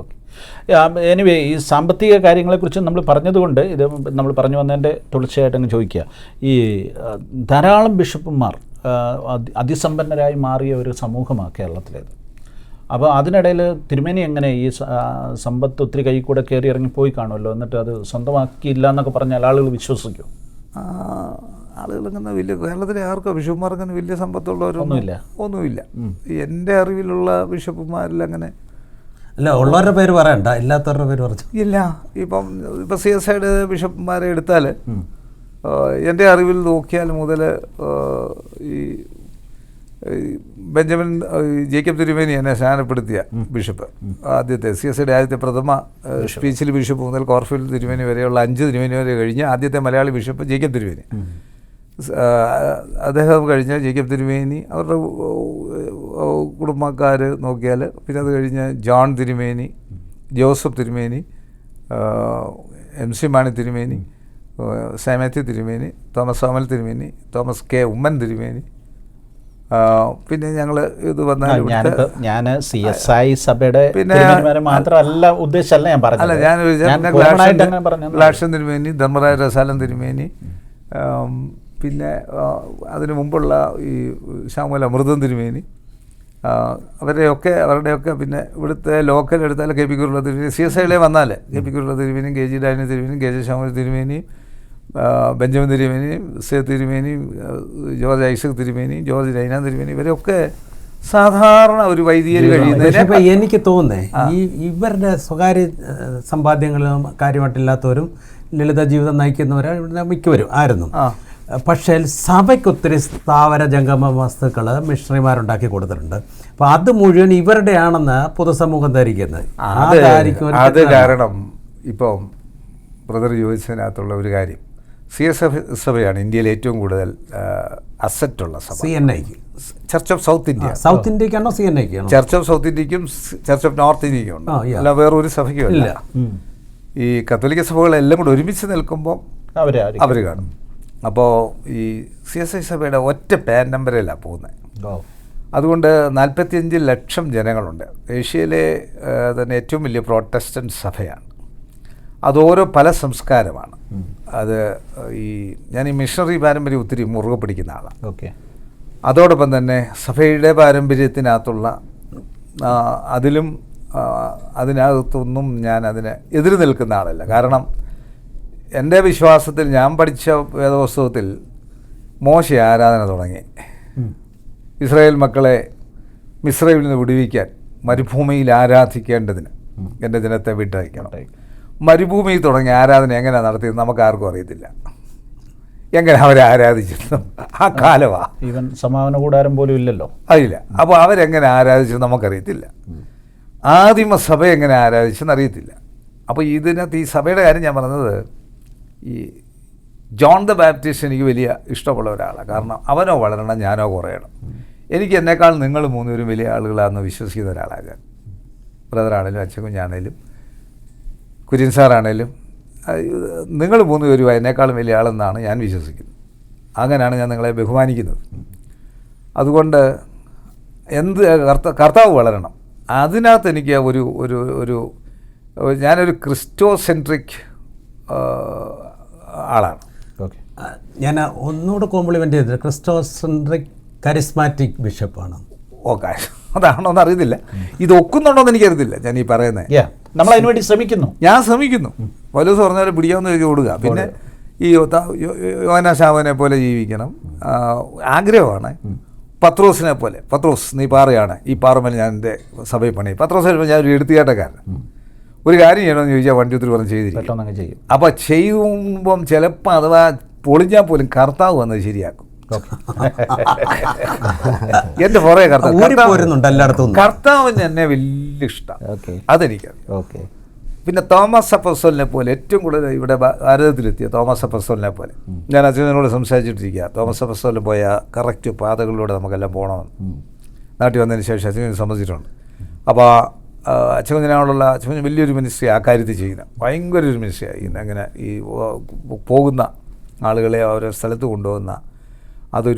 എനിവേ, ഈ സാമ്പത്തിക കാര്യങ്ങളെക്കുറിച്ച് നമ്മൾ പറഞ്ഞതുകൊണ്ട് ഇത് നമ്മൾ പറഞ്ഞു വന്നതിൻ്റെ തുടർച്ചയായിട്ട് അങ്ങ് ചോദിക്കുക. ഈ ധാരാളം ബിഷപ്പുമാർ അതിസമ്പന്നരായി മാറിയ ഒരു സമൂഹമാണ് കേരളത്തിലേത്. അപ്പോൾ അതിനിടയിൽ തിരുമേനി എങ്ങനെ ഈ സമ്പത്ത് ഒത്തിരി കൈ കൂടെ കയറി ഇറങ്ങി പോയി കാണുമല്ലോ, എന്നിട്ട് അത് സ്വന്തമാക്കിയില്ല എന്നൊക്കെ പറഞ്ഞാൽ ആളുകൾ വിശ്വസിക്കും? ആളുകളങ്ങനെ വലിയ കേരളത്തിലെ ആർക്കോ ബിഷപ്പുമാർക്കങ്ങനെ വലിയ സമ്പത്തുള്ളവരൊന്നുമില്ല. എൻ്റെ അറിവിലുള്ള ബിഷപ്പുമാരിൽ അങ്ങനെ അല്ല, ഉള്ളവരുടെ പേര് പറയണ്ട, ഇല്ലാത്തവരുടെ പേര് പറഞ്ഞു. ഇല്ല, ഇപ്പം CSID ബിഷപ്പ്മാരെ എടുത്താൽ എൻ്റെ അറിവിൽ നോക്കിയാൽ മുതൽ ഈ ബെഞ്ചമിൻ ജേക്കബ് തിരുമേനി എന്നെ സ്നാനപ്പെടുത്തിയ ബിഷപ്പ്, ആദ്യത്തെ CSID ആദ്യത്തെ പ്രഥമ സ്പീച്ചിൽ ബിഷപ്പ് മുതൽ കോർഫീൽഡ് തിരുമേനി വരെയുള്ള 5 തിരുമേനി വരെ കഴിഞ്ഞ് ആദ്യത്തെ മലയാളി ബിഷപ്പ് ജേക്കബ് തിരുമേനി. അദ്ദേഹം കഴിഞ്ഞ് ജേക്കബ് തിരുമേനി, അവരുടെ കുടുംബക്കാർ നോക്കിയാൽ പിന്നെ അത് കഴിഞ്ഞ് ജോൺ തിരുമേനി, ജോസഫ് തിരുമേനി, MC മാണി തിരുമേനി, സാമാത്യു തിരുമേനി, തോമസ് സാമൽ തിരുമേനി, തോമസ് K ഉമ്മൻ തിരുമേനി. പിന്നെ ഞങ്ങൾ ഇത് വന്നാൽ ഞാൻ CSI സഭയുടെ പിന്നെ മാത്രമല്ല ഉദ്ദേശമല്ല ഞാൻ പറഞ്ഞത്. അല്ല, ഞാൻ ഗ്ലാഷൻ തിരുമേനി, ധർമ്മരായ രസാലൻ തിരുമേനി, പിന്നെ അതിനു മുമ്പുള്ള ഈ ശാമുല അമൃതം തിരുമേനി, അവരുടെയൊക്കെ പിന്നെ ഇവിടുത്തെ ലോക്കൽ എടുത്താൽ KP കുരുള്ള തിരുമേനി, CSIയിലെ വന്നാൽ KP കുരുള്ള തിരുമേനിയും KG ഡാനി തിരുമേനിയും KJ ശാമുല തിരുമേനിയും ബെഞ്ചമിൻ തിരുമേനിയും തിരുമേനിയും ജോർജ് ഐസക് തിരുമേനിയും ജോർജ് രൈനാൻ തിരുമേനി, ഇവരൊക്കെ സാധാരണ ഒരു വൈദികർ കഴിയുന്നതിന് എനിക്ക് തോന്നുന്നേ ഇവരുടെ സ്വകാര്യ സമ്പാദ്യങ്ങളും കാര്യമായിട്ടില്ലാത്തവരും ലളിത ജീവിതം നയിക്കുന്നവരെ മിക്കവരും ആയിരുന്നു. പക്ഷേ സഭയ്ക്ക് ഒത്തിരി സ്ഥാവര ജംഗമ വസ്തുക്കൾ മിഷണറിമാരുണ്ടാക്കി കൊടുത്തിട്ടുണ്ട്. അപ്പോൾ അത് മുഴുവൻ ഇവരുടെയാണെന്ന് പൊതുസമൂഹം ധരിക്കുന്നത്. അത് കാരണം ഇപ്പം ബ്രദർ ചോദിച്ചതിനകത്തുള്ള ഒരു കാര്യം, CSF സഭയാണ് ഇന്ത്യയിൽ ഏറ്റവും കൂടുതൽ അസറ്റുള്ള സഭ. CNIക്ക് Church of South India. South ഇന്ത്യക്കാണോ CNIക്കാണോ? ചർച്ച് ഓഫ് സൗത്ത് ഇന്ത്യക്കും ചർച്ച് ഓഫ് നോർത്ത് ഇന്ത്യക്കും ഉണ്ട്, അല്ല വേറൊരു സഭയ്ക്കും ഇല്ല. ഈ കത്തോലിക്ക സഭകളെല്ലാം കൂടെ ഒരുമിച്ച് നിൽക്കുമ്പോൾ അവർ കാണും. അപ്പോൾ ഈ CSI സഭയുടെ ഒറ്റ പാൻ നമ്പറിലാണ് പോകുന്നത്. അതുകൊണ്ട് 45 ലക്ഷം ജനങ്ങളുണ്ട്. ഏഷ്യയിലെ തന്നെ ഏറ്റവും വലിയ പ്രോട്ടസ്റ്റന്റ് സഭയാണ്. അതോരോ പല സംസ്കാരമാണ്. അത് ഞാൻ ഈ മിഷണറി പാരമ്പര്യം ഒത്തിരി മുറുകെ പിടിക്കുന്ന ആളാണ്. അതോടൊപ്പം തന്നെ സഭയുടെ പാരമ്പര്യത്തിനകത്തുള്ള അതിനകത്തൊന്നും ഞാൻ അതിന് എതിര് നിൽക്കുന്ന ആളല്ല. കാരണം എൻ്റെ വിശ്വാസത്തിൽ ഞാൻ പഠിച്ച വേദപുസ്തകത്തിൽ മോശ ആരാധന തുടങ്ങി. ഇസ്രായേൽ മക്കളെ മിസ്രൈമിൽ നിന്ന് വിടുവിക്കാൻ മരുഭൂമിയിൽ ആരാധിക്കേണ്ടതിന് എൻ്റെ ജനത്തെ വിട്ടയക്കണം. മരുഭൂമിയിൽ തുടങ്ങിയ ആരാധന എങ്ങനെയാണ് നടത്തിയത് നമുക്ക് ആർക്കും അറിയത്തില്ല. എങ്ങനെ അവരെ ആരാധിച്ചിരുന്നു ആ കാലമാണ്. ഈവൻ സമാപന കൂടാരം പോലും ഇല്ലല്ലോ, അതില്ല. അപ്പോൾ അവരെങ്ങനെ ആരാധിച്ചത് നമുക്കറിയത്തില്ല. ആദിമ സഭ എങ്ങനെ ആരാധിച്ചെന്ന് അറിയത്തില്ല. അപ്പോൾ ഇതിനകത്ത് ഈ സഭയുടെ കാര്യം ഞാൻ പറഞ്ഞത്, ഈ ജോൺ ദ ബാപ്റ്റിസ്റ്റ് എനിക്ക് വലിയ ഇഷ്ടമുള്ള ഒരാളാണ്. കാരണം അവനോ വളരണം, ഞാനോ കുറയണം. എനിക്ക് എന്നേക്കാൾ നിങ്ങൾ 3 പേരും വലിയ ആളുകളാണെന്ന് വിശ്വസിക്കുന്ന ഒരാളാണ് ഞാൻ. ബ്രദറാണേലും അച്ഛൻ കുഞ്ഞാണേലും കുര്യൻ സാറാണേലും നിങ്ങൾ 3 പേരും എന്നേക്കാളും വലിയ ആളെന്നാണ് ഞാൻ വിശ്വസിക്കുന്നത്. അങ്ങനെയാണ് ഞാൻ നിങ്ങളെ ബഹുമാനിക്കുന്നത്. അതുകൊണ്ട് കർത്താവ് വളരണം. അതിനകത്ത് എനിക്ക് ഒരു ഞാനൊരു ക്രിസ്റ്റോസെൻട്രിക് ആളാണ്. ഞാൻ ഒന്നുകൂടെ കോംപ്ലിമെൻ്റ് ചെയ്തത് ക്രിസ്റ്റോസെൻട്രിക് കരിസ്മാറ്റിക് ബിഷപ്പാണ്. ഓക്കെ, അതാണോന്ന് അറിയത്തില്ല. ഇത് ഒക്കുന്നുണ്ടോയെന്ന് എനിക്കറിയത്തില്ല. ഞാൻ ഈ പറയുന്നത് നമ്മൾ അതിനുവേണ്ടി ശ്രമിക്കുന്നു. ഞാൻ ശ്രമിക്കുന്നു. പൗലോസ് പറഞ്ഞാൽ പിടിക്കാവുന്ന ചോദിച്ചു കൊടുക്കുക. പിന്നെ ഈ യോഹന്നാൻ ശാമനെ പോലെ ജീവിക്കണം ആഗ്രഹമാണ്. പത്രോസിനെ പോലെ, പത്രോസ് നീ പാറയാണ്, ഈ പാറമേൽ ഞാൻ എൻ്റെ സഭയിൽ പണി. പത്രോസ് ഞാൻ ഒരു എടുത്തുകാട്ടക്കാരൻ. ഒരു കാര്യം ചെയ്യണമെന്ന് ചോദിച്ചാൽ വണ്ടി ഒത്തിരി പറഞ്ഞ് ചെയ്തിരിക്കും. അപ്പോൾ ചെയ്യുമ്പം ചിലപ്പോൾ അഥവാ പൊളിഞ്ഞാൽ പോലും കർത്താവ് വന്നത് ശരിയാക്കും. എൻ്റെ പുറകെ കർത്താവിന് എന്നെ വലിയ ഇഷ്ടം, അതെനിക്കറിയാം. പിന്നെ തോമസ് അപ്പോസ്തലനെ പോലെ ഏറ്റവും കൂടുതൽ ഇവിടെ ഭാരതത്തിലെത്തിയ തോമസ് അപ്പോസ്തലനെ പോലെ ഞാൻ അച്ഛനോട് സംസാരിച്ചിട്ടിരിക്കുക. തോമസ് അപ്പോസ്തലൻ പോയ കറക്റ്റ് പാതകളിലൂടെ നമുക്കെല്ലാം പോകണമെന്ന് നാട്ടിൽ വന്നതിന് ശേഷം അച്ഛൻ സമ്മതിച്ചിട്ടുണ്ട്. അപ്പോൾ അച്ഛനോടുള്ള അച്ഛൻ വലിയൊരു മിനിസ്ട്രി ആ കാര്യത്തിൽ ചെയ്യുന്ന, ഭയങ്കര ഒരു മിനിസ്ട്രിയായി. അങ്ങനെ ഈ പോകുന്ന ആളുകളെ ഓരോ സ്ഥലത്ത് കൊണ്ടുപോകുന്ന അത്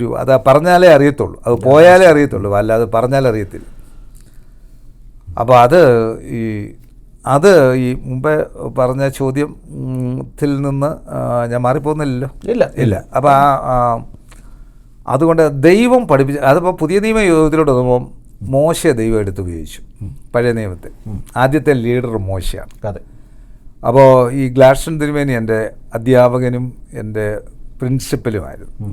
പറഞ്ഞാലേ അറിയത്തുള്ളൂ, അത് പോയാലേ അറിയത്തുള്ളൂ, അല്ലാതെ പറഞ്ഞാലേ അറിയത്തില്ല. അപ്പോൾ അത് ഈ മുമ്പേ പറഞ്ഞ ചോദ്യത്തിൽ നിന്ന് ഞാൻ മാറിപ്പോകുന്നില്ലല്ലോ. ഇല്ല. അപ്പോൾ അതുകൊണ്ട് ദൈവം പഠിപ്പിച്ച, അതിപ്പോൾ പുതിയ നിയമ യുഗത്തിലോട്ട് വന്നപ്പോൾ മോശയെ ദൈവം എടുത്ത് ഉപയോഗിച്ചു. പഴയ നിയമത്തിൽ ആദ്യത്തെ ലീഡർ മോശയാണ്. അപ്പോൾ ഈ ഗ്ലാഷൻ തിരുമേനി എൻ്റെ അധ്യാപകനും എൻ്റെ പ്രിൻസിപ്പലുമായിരുന്നു.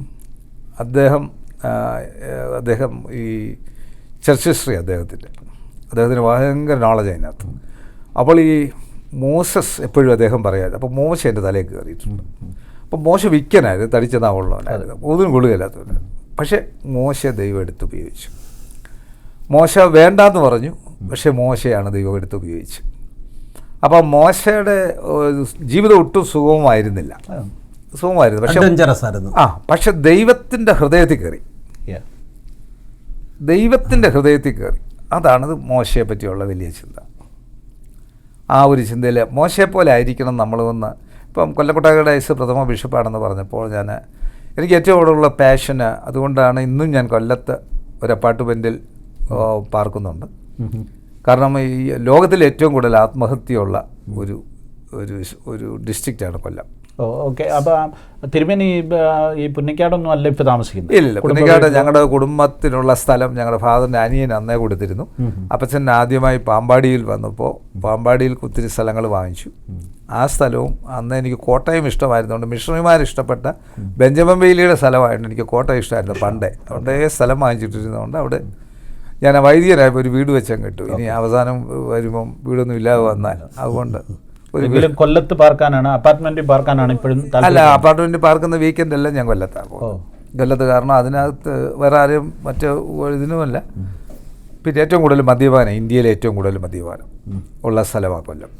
അദ്ദേഹം ഈ ചർച്ച് ഹിസ്റ്ററി അദ്ദേഹത്തിൻ്റെ അദ്ദേഹത്തിന് ഭയങ്കര നോളജ് അതിനകത്ത്. അപ്പോൾ ഈ മോസസ് എപ്പോഴും അദ്ദേഹം പറയാറ്, അപ്പോൾ മോശ എൻ്റെ തലയിൽ കയറിയിട്ടുണ്ട്. അപ്പോൾ മോശ വിക്കനായിരുന്നു, തടിച്ച നാവുള്ളവനായിരുന്നു, ഒന്നും കൊള്ളുകയില്ലാത്തവനായിരുന്നു. പക്ഷേ മോശ ദൈവം എടുത്തുപയോഗിച്ചു. മോശ വേണ്ടാന്ന് പറഞ്ഞു, പക്ഷേ മോശയാണ് ദൈവം എടുത്തുപയോഗിച്ചു. അപ്പം മോശയുടെ ജീവിതം ഒട്ടും സുഗമമായിരുന്നില്ല, Adventurous. പക്ഷെ ദൈവത്തിൻ്റെ ഹൃദയത്തിൽ കയറി, ദൈവത്തിൻ്റെ ഹൃദയത്തിൽ കയറി. അതാണ് മോശയെ പറ്റിയുള്ള വലിയ ചിന്ത. ആ ഒരു ചിന്തയിൽ മോശയെപ്പോലെ ആയിരിക്കണം നമ്മളൊന്ന്. ഇപ്പം കൊല്ലക്കൊട്ടാകയുടെ പ്രഥമ ബിഷപ്പാണെന്ന് പറഞ്ഞപ്പോൾ എനിക്ക് ഏറ്റവും കൂടുതലുള്ള പാഷന് അതുകൊണ്ടാണ് ഇന്നും ഞാൻ കൊല്ലത്ത് ഒരു അപ്പാർട്ട്മെൻറ്റിൽ പാർക്കുന്നുണ്ട്. കാരണം ഈ ലോകത്തിൽ ഏറ്റവും കൂടുതൽ ആത്മഹത്യയുള്ള ഒരു ഡിസ്ട്രിക്റ്റാണ് കൊല്ലം. ഓക്കെ. അപ്പം തിരുമേനി ഈ പുന്നക്കാടൊന്നും അല്ല ഇപ്പോൾ താമസിക്കുന്നത്? ഇല്ല, പുന്നക്കാട് ഞങ്ങളുടെ കുടുംബത്തിനുള്ള സ്ഥലം ഞങ്ങളുടെ ഫാദറിൻ്റെ അനിയൻ അന്നേ കൊടുത്തിരുന്നു. അപ്പച്ചൻ ആദ്യമായി പാമ്പാടിയിൽ വന്നപ്പോൾ പാമ്പാടിയിൽ ഒത്തിരി സ്ഥലങ്ങൾ വാങ്ങിച്ചു. ആ സ്ഥലവും അന്ന് എനിക്ക് കോട്ടയം ഇഷ്ടമായിരുന്നുകൊണ്ട് മിഷണറിമാർ ഇഷ്ടപ്പെട്ട ബെഞ്ചമിൻ ബെയ്ലിയുടെ സ്ഥലമായിരുന്നു. എനിക്ക് കോട്ടയം ഇഷ്ടമായിരുന്നു പണ്ടേ സ്ഥലം വാങ്ങിച്ചിട്ടിരുന്നതുകൊണ്ട് അവിടെ ഞാൻ വൈദികനായപ്പോൾ ഒരു വീട് വെച്ചാൽ കിട്ടും. ഇനി അവസാനം വരുമ്പം വീടൊന്നും ഇല്ലാതെ വന്നാൽ അതുകൊണ്ട് കൊല്ലത്ത് പാർക്കാനാണ്, അപ്പാർട്ട്മെന്റിൽ പാർക്കാനാണ് ഇപ്പോഴും? അല്ല, അപ്പാർട്ട്മെന്റിൽ പാർക്കുന്ന വീക്കെൻഡ് എല്ലാം ഞാൻ കൊല്ലത്താണ് പോകും. കൊല്ലത്ത് കാരണം അതിനകത്ത് വേറെ ആരും മറ്റു ഇതിനുമല്ല. പിന്നെ ഏറ്റവും കൂടുതൽ മദ്യപാനം, ഇന്ത്യയിലെ ഏറ്റവും കൂടുതൽ മദ്യപാനം ഉള്ള സ്ഥലമാണ് കൊല്ലം.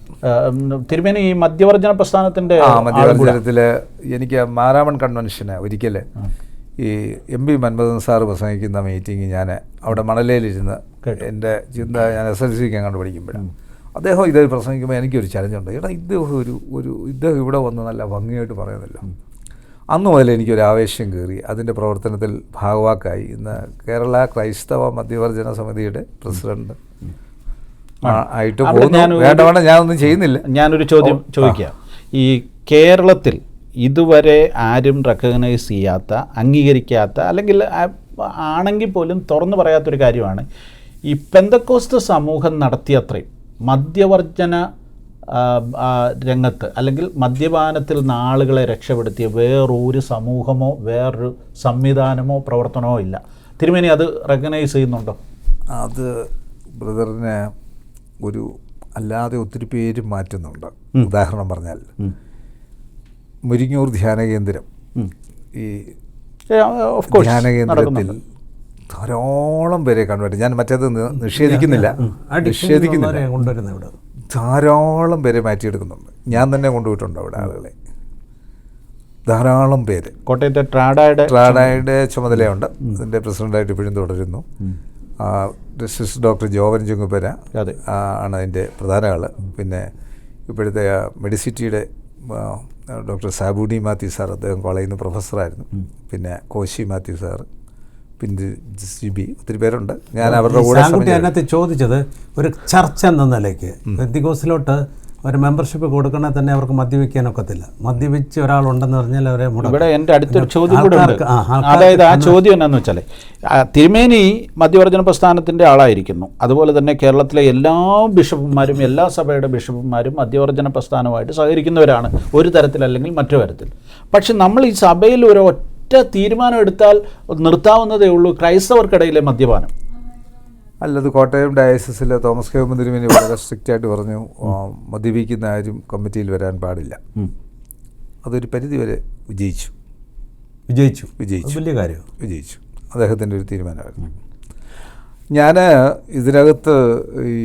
തിരുമേനി ഈ മദ്യവർജന പ്രസ്ഥാനത്തിൻ്റെ മദ്യവർജനത്തിൽ എനിക്ക് മാരാമൺ കൺവെൻഷന് ഒരിക്കൽ ഈ MP മൻമോഹൻ സാറ് പ്രസംഗിക്കുന്ന മീറ്റിംഗ് ഞാൻ അവിടെ മണലയിലിരുന്ന് എൻ്റെ ചിന്ത ഞാൻ SLCക്ക് അങ്ങോട്ട് പഠിക്കുമ്പോഴാണ് അദ്ദേഹം ഇത് പ്രസംഗിക്കുമ്പോൾ എനിക്കൊരു ചലഞ്ചുണ്ട്. ഇദ്ദേഹം ഇവിടെ വന്ന് നല്ല ഭംഗിയായിട്ട് പറയുന്നില്ല. അന്ന് മുതൽ എനിക്കൊരു ആവേശം കയറി അതിൻ്റെ പ്രവർത്തനത്തിൽ ഭാഗവാക്കായി. ഇന്ന് കേരള ക്രൈസ്തവ മദ്യവർജന സമിതിയുടെ പ്രസിഡന്റ് ആയിട്ട് പോകുന്നു. വേണ്ടവണ്ണം ഞാനൊന്നും ചെയ്യുന്നില്ല. ഞാനൊരു ചോദ്യം ചോദിക്കാം. ഈ കേരളത്തിൽ ഇതുവരെ ആരും റെക്കഗ്നൈസ് ചെയ്യാത്ത, അംഗീകരിക്കാത്ത, അല്ലെങ്കിൽ ആണെങ്കിൽ പോലും തുറന്നു പറയാത്തൊരു കാര്യമാണ് ഈ പെന്തക്കോസ്ത് സമൂഹം നടത്തിയത്രയും മദ്യവർജന രംഗത്ത് അല്ലെങ്കിൽ മദ്യപാനത്തിൽ നിന്ന് ആളുകളെ രക്ഷപ്പെടുത്തിയ വേറൊരു സമൂഹമോ വേറൊരു സംവിധാനമോ പ്രവർത്തനമോ ഇല്ല. തിരുമേനി അത് റെക്കഗ്നൈസ് ചെയ്യുന്നുണ്ടോ? അത് ബ്രദറിനെ ഒരു അല്ലാതെ ഒത്തിരി പേര് മാറ്റുന്നുണ്ട്. ഉദാഹരണം പറഞ്ഞാൽ മുരിങ്ങൂർ ധ്യാന കേന്ദ്രം, ഈ ധ്യാന കേന്ദ്രത്തിൽ ധാരാളം പേരെ കൺവേർട്ട്, ഞാൻ മറ്റേത് നിഷേധിക്കുന്നില്ല, ധാരാളം പേരെ മാറ്റിയെടുക്കുന്നുണ്ട്. ഞാൻ തന്നെ കൊണ്ടുപോയിട്ടുണ്ട് അവിടെ ആളുകളെ, ധാരാളം പേര്. കോട്ടയത്തെ ട്രാഡയുടെ ചുമതലയുണ്ട്, അതിൻ്റെ പ്രസിഡൻ്റായിട്ട് ഇപ്പോഴും തുടരുന്നു. ജസ്റ്റിസ് ഡോക്ടർ ജോവൻ ചുങ്ങുപര ആണ് അതിൻ്റെ പ്രധാന ആൾ. പിന്നെ ഇപ്പോഴത്തെ മെഡിസിറ്റിയുടെ ഡോക്ടർ സാബുഡി മാത്യു സാർ, അദ്ദേഹം കോളേജിൽ നിന്ന് പ്രൊഫസറായിരുന്നു. പിന്നെ കോശി മാത്യു സാർ, പിന്നെ JB, ഒത്തിരി പേരുണ്ട്. ഞാൻ അവരുടെ കൂടെ അതിനകത്ത് ചോദിച്ചത് ഒരു ചർച്ച എന്ന നിലയ്ക്ക് പെന്തിക്കോസിലോട്ട് ഒരു മെമ്പർഷിപ്പ് കൊടുക്കണേ തന്നെ അവർക്ക് മദ്യപിക്കാനൊക്കത്തില്ല. മദ്യപിച്ച് ഒരാളുണ്ടെന്ന് പറഞ്ഞാൽ അവരെ ഇവിടെ എൻ്റെ അടുത്തൊരു ചോദ്യം കൂടെ ഉണ്ട്. അതായത് ആ ചോദ്യം എന്നാന്ന് വെച്ചാൽ തിരുമേനി മദ്യവർജന പ്രസ്ഥാനത്തിൻ്റെ ആളായിരിക്കുന്നു. അതുപോലെ തന്നെ കേരളത്തിലെ എല്ലാ ബിഷപ്പുമാരും എല്ലാ സഭയുടെ ബിഷപ്പുമാരും മദ്യവർജന പ്രസ്ഥാനമായിട്ട് സഹകരിക്കുന്നവരാണ് ഒരു തരത്തിലല്ലെങ്കിൽ മറ്റു തരത്തിൽ. പക്ഷെ നമ്മൾ ഈ സഭയിൽ ഒരു ഒറ്റ തീരുമാനം എടുത്താൽ നിർത്താവുന്നതേ ഉള്ളൂ ക്രൈസ്തവർക്കിടയിലെ മദ്യപാനം. അല്ലത് കോട്ടയം ഡയസിസിൽ തോമസ് കെ തിരുമേനി വളരെ സ്ട്രിക്റ്റായിട്ട് പറഞ്ഞു, മദ്യപിക്കുന്ന ആരും കമ്മിറ്റിയിൽ വരാൻ പാടില്ല. അതൊരു പരിധിവരെ വിജയിച്ചു. വലിയ കാര്യം വിജയിച്ചു. അദ്ദേഹത്തിൻ്റെ ഒരു തീരുമാനമായിരുന്നു. ഞാൻ ഇതിനകത്ത് ഈ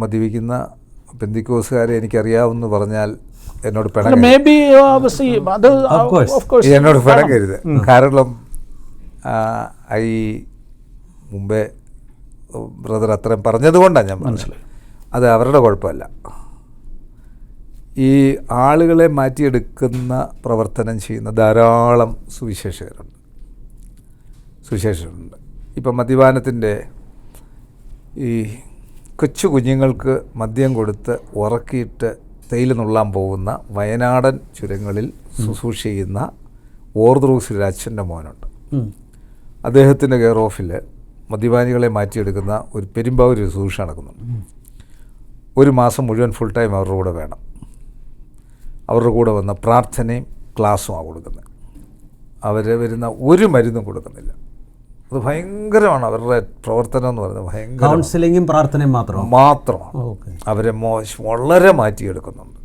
മദ്യപിക്കുന്ന പെന്തിക്കോസുകാരെ എനിക്കറിയാവുമെന്ന് പറഞ്ഞാൽ എന്നോട് എന്നോട് പിണങ്ങരുത്. കാരണം മുമ്പേ ബ്രദർ അത്രയും പറഞ്ഞതുകൊണ്ടാണ് ഞാൻ മനസ്സിലായി. അത് അവരുടെ കുഴപ്പമല്ല. ഈ ആളുകളെ മാറ്റിയെടുക്കുന്ന പ്രവർത്തനം ചെയ്യുന്ന ധാരാളം സുവിശേഷകരുണ്ട്. ഇപ്പം മദ്യപാനത്തിൻ്റെ ഈ കൊച്ചു കുഞ്ഞുങ്ങൾക്ക് മദ്യം കൊടുത്ത് ഉറക്കിയിട്ട് തേയില നുള്ളാൻ പോകുന്ന വയനാടൻ ചുരങ്ങളിൽ ശുശ്രൂഷ ചെയ്യുന്ന ഓർത്തഡോക്സ് ഒരു അച്ഛൻ്റെ മോനുണ്ട്. അദ്ദേഹത്തിൻ്റെ കെയർ ഓഫിൽ മദ്യപാനികളെ മാറ്റിയെടുക്കുന്ന ഒരു പെരുമ്പാവൂർ ശുശ്രൂഷ നടക്കുന്നുണ്ട്. ഒരു മാസം മുഴുവൻ ഫുൾ ടൈം അവരുടെ കൂടെ വേണം. അവരുടെ കൂടെ വന്ന പ്രാർത്ഥനയും ക്ലാസ്സുമാണ് കൊടുക്കുന്നത്. അവർ വരുന്ന ഒരു മരുന്നും കൊടുക്കുന്നില്ല. അത് ഭയങ്കരമാണ് അവരുടെ പ്രവർത്തനം എന്ന് പറയുന്നത്. ഭയങ്കര കൗൺസിലിങ്ങും പ്രാർത്ഥനയും മാത്രം മാത്രമാണ്. ഓക്കെ. അവരെ വളരെ മാറ്റിയെടുക്കുന്നുണ്ട്.